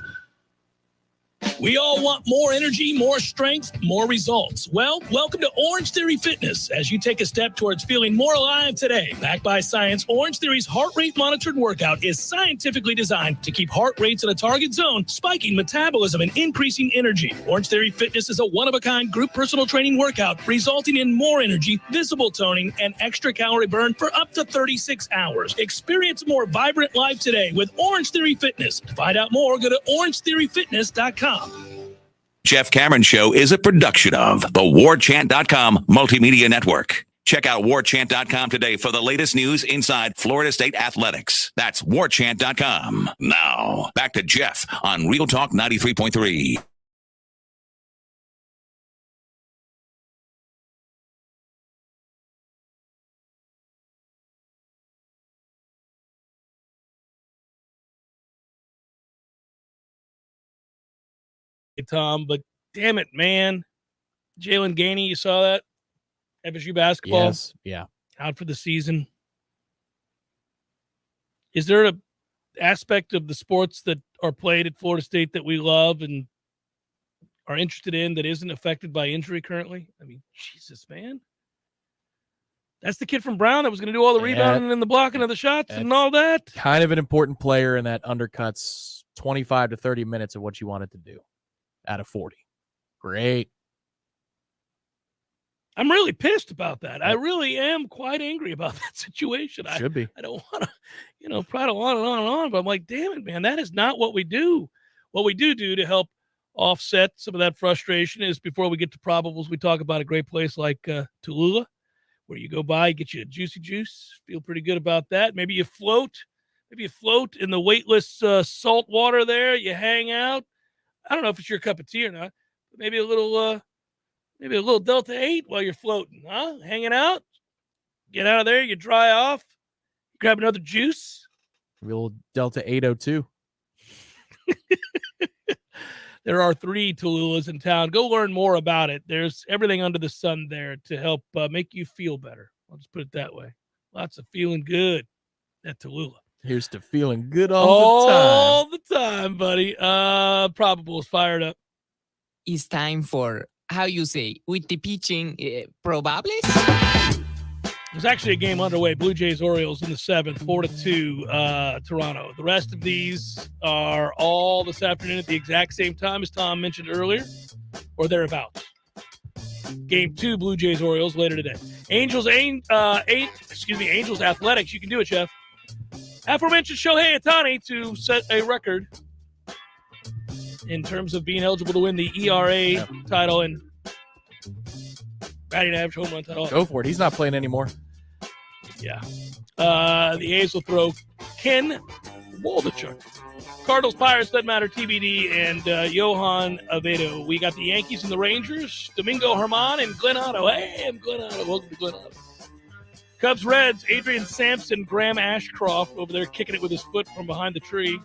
We all want more energy, more strength, more results. Well, welcome to Orange Theory Fitness as you take a step towards feeling more alive today. Backed by science, Orange Theory's heart rate monitored workout is scientifically designed to keep heart rates in a target zone, spiking metabolism and increasing energy. Orange Theory Fitness is a one-of-a-kind group personal training workout resulting in more energy, visible toning, and extra calorie burn for up to 36 hours. Experience a more vibrant life today with Orange Theory Fitness. To find out more, go to orangetheoryfitness.com. Jeff Cameron Show is a production of the Warchant.com Multimedia Network. Check out Warchant.com today for the latest news inside Florida State athletics. That's Warchant.com. Now, back to Jeff on Real Talk 93.3. Tom, but damn it, man. Jalen Gainey, you saw that? FSU basketball? Yes, yeah. Out for the season. Is there an aspect of the sports that are played at Florida State that we love and are interested in that isn't affected by injury currently? I mean, Jesus, man. That's the kid from Brown that was going to do all the rebounding and the blocking of the shots and all that. Kind of an important player, and that undercuts 25 to 30 minutes of what you wanted to do out of 40. Great. I'm really pissed about that. I really am quite angry about that situation. Should be. I don't want to, prattle on and on and on, but I'm like, damn it, man, that is not what we do. What we do to help offset some of that frustration is before we get to probables, we talk about a great place like Tallulah, where you go by, get you a juicy juice, feel pretty good about that. Maybe you float in the weightless salt water there. You hang out. I don't know if it's your cup of tea or not, but maybe a little Delta 8 while you're floating, huh? Hanging out. Get out of there. You dry off. Grab another juice. Real Delta 802. There are 3 Tallulahs in town. Go learn more about it. There's everything under the sun there to help make you feel better. I'll just put it that way. Lots of feeling good at Tallulah. Here's to feeling good all the time, buddy. Probables fired up. It's time for, how you say, with the pitching probables? There's actually a game underway. Blue Jays Orioles in the 7th, 4-2 Toronto. The rest of these are all this afternoon at the exact same time as Tom mentioned earlier, or thereabouts. Game 2, Blue Jays Orioles later today. Angels Athletics. You can do it, Jeff. Aforementioned Shohei Ohtani to set a record in terms of being eligible to win the ERA title and batting average, home run title. Go for it. He's not playing anymore. Yeah. The A's will throw Ken Waldachuk. Cardinals, Pirates, doesn't matter, TBD, and Johan Avedo. We got the Yankees and the Rangers, Domingo Germán and Glenn Otto. Hey, I'm Glenn Otto. Welcome to Glenn Otto. Cubs, Reds, Adrian Sampson, Graham Ashcroft over there kicking it with his foot from behind the tree.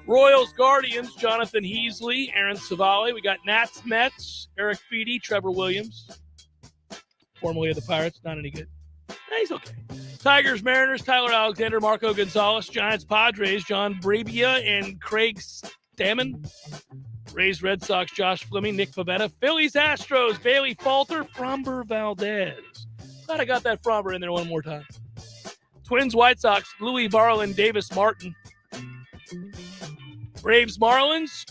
Royals, Guardians, Jonathan Heasley, Aaron Savali. We got Nats, Mets, Eric Feedy, Trevor Williams, formerly of the Pirates. Not any good. He's okay. Tigers, Mariners, Tyler Alexander, Marco Gonzalez, Giants, Padres, John Brabia, and Craig Stammen. Rays, Red Sox, Josh Fleming, Nick Pavetta. Phillies, Astros, Bailey Falter, Framber Valdez. Glad I got that Framber in there one more time. Twins, White Sox, Louis Varland, Davis Martin. Braves, Marlins,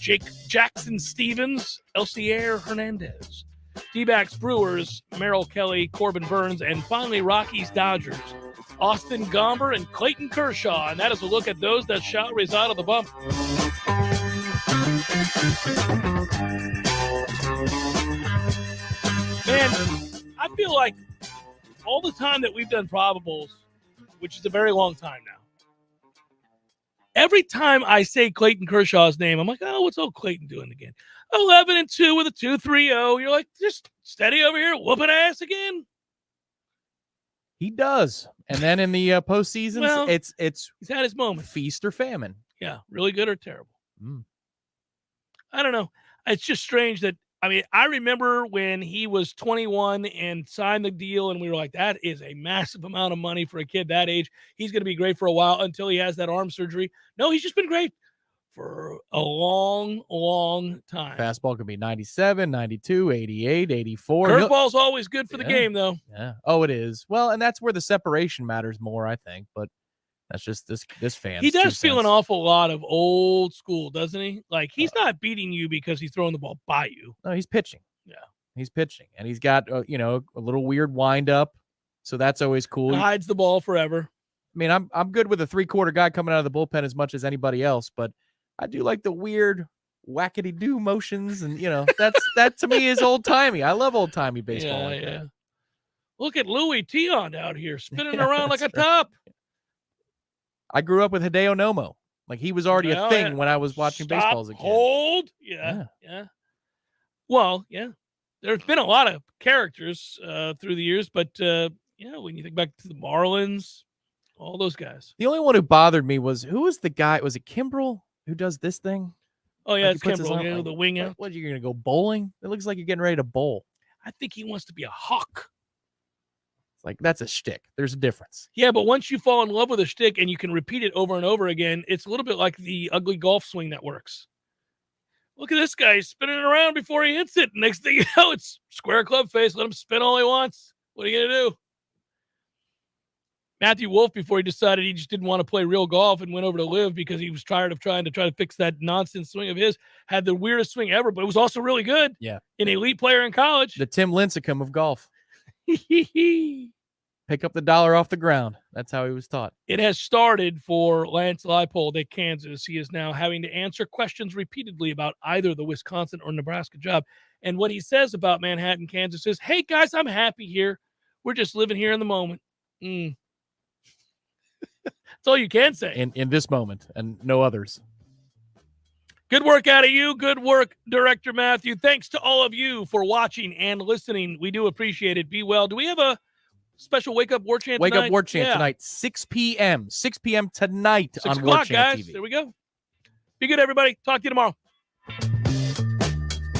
Jackson Stevens, Elcier Hernandez. D-backs, Brewers, Merrill Kelly, Corbin Burns, and finally Rockies, Dodgers, Austin Gomber and Clayton Kershaw. And that is a look at those that shall reside on the bump. Man, I feel like all the time that we've done probables, which is a very long time now, every time I say Clayton Kershaw's name, I'm like, oh, what's old Clayton doing again? 11-2 with a 2.30. You're like, just steady over here, whooping ass again. He does. And then in the postseason, Well, it's he's had his moment. Feast or famine. Yeah, really good or terrible. Mm. I don't know. It's just strange that, I remember when he was 21 and signed the deal, and we were like, that is a massive amount of money for a kid that age. He's going to be great for a while until he has that arm surgery. No, he's just been great for a long, long time. Fastball can be 97, 92, 88, 84. Curveball's always good for the game, though. Yeah. Oh, it is. Well, and that's where the separation matters more, I think. But that's just this fan. He does feel an awful lot of old school, doesn't he? Like, he's not beating you because he's throwing the ball by you. No, he's pitching. Yeah. He's pitching. And he's got, a little weird wind up. So that's always cool. He hides the ball forever. I'm good with a 3/4 guy coming out of the bullpen as much as anybody else, but I do like the weird whackity-do motions, and that to me is old-timey. I love old-timey baseball. Yeah. Look at Louis Tion out here spinning around like a top. I grew up with Hideo Nomo. Like, he was already a thing when I was watching baseball as a kid. Hold. Yeah. Well, yeah. There's been a lot of characters through the years, but when you think back to the Marlins, all those guys. The only one who bothered me was, who was the guy? Was it Kimbrel who does this thing? Oh, yeah, like it's Kimbrel, the wing out. What, you're going to go bowling? It looks like you're getting ready to bowl. I think he wants to be a hawk. It's like, that's a shtick. There's a difference. Yeah, but once you fall in love with a shtick and you can repeat it over and over again, it's a little bit like the ugly golf swing that works. Look at this guy. He's spinning it around before he hits it. Next thing you know, it's square club face. Let him spin all he wants. What are you going to do? Matthew Wolff, before he decided he just didn't want to play real golf and went over to live because he was tired of trying to fix that nonsense swing of his, had the weirdest swing ever, but it was also really good. Yeah. An elite player in college. The Tim Lincecum of golf. Pick up the dollar off the ground. That's how he was taught. It has started for Lance Leipold at Kansas. He is now having to answer questions repeatedly about either the Wisconsin or Nebraska job. And what he says about Manhattan, Kansas is, hey, guys, I'm happy here. We're just living here in the moment. That's all you can say. In this moment and no others. Good work out of you. Good work, Director Matthew. Thanks to all of you for watching and listening. We do appreciate it. Be well. Do we have a special Wake Up Warchant tonight? Wake Up Warchant tonight, 6 p.m. 6 p.m. tonight 6 on o'clock, Warchant guys. TV. There we go. Be good, everybody. Talk to you tomorrow.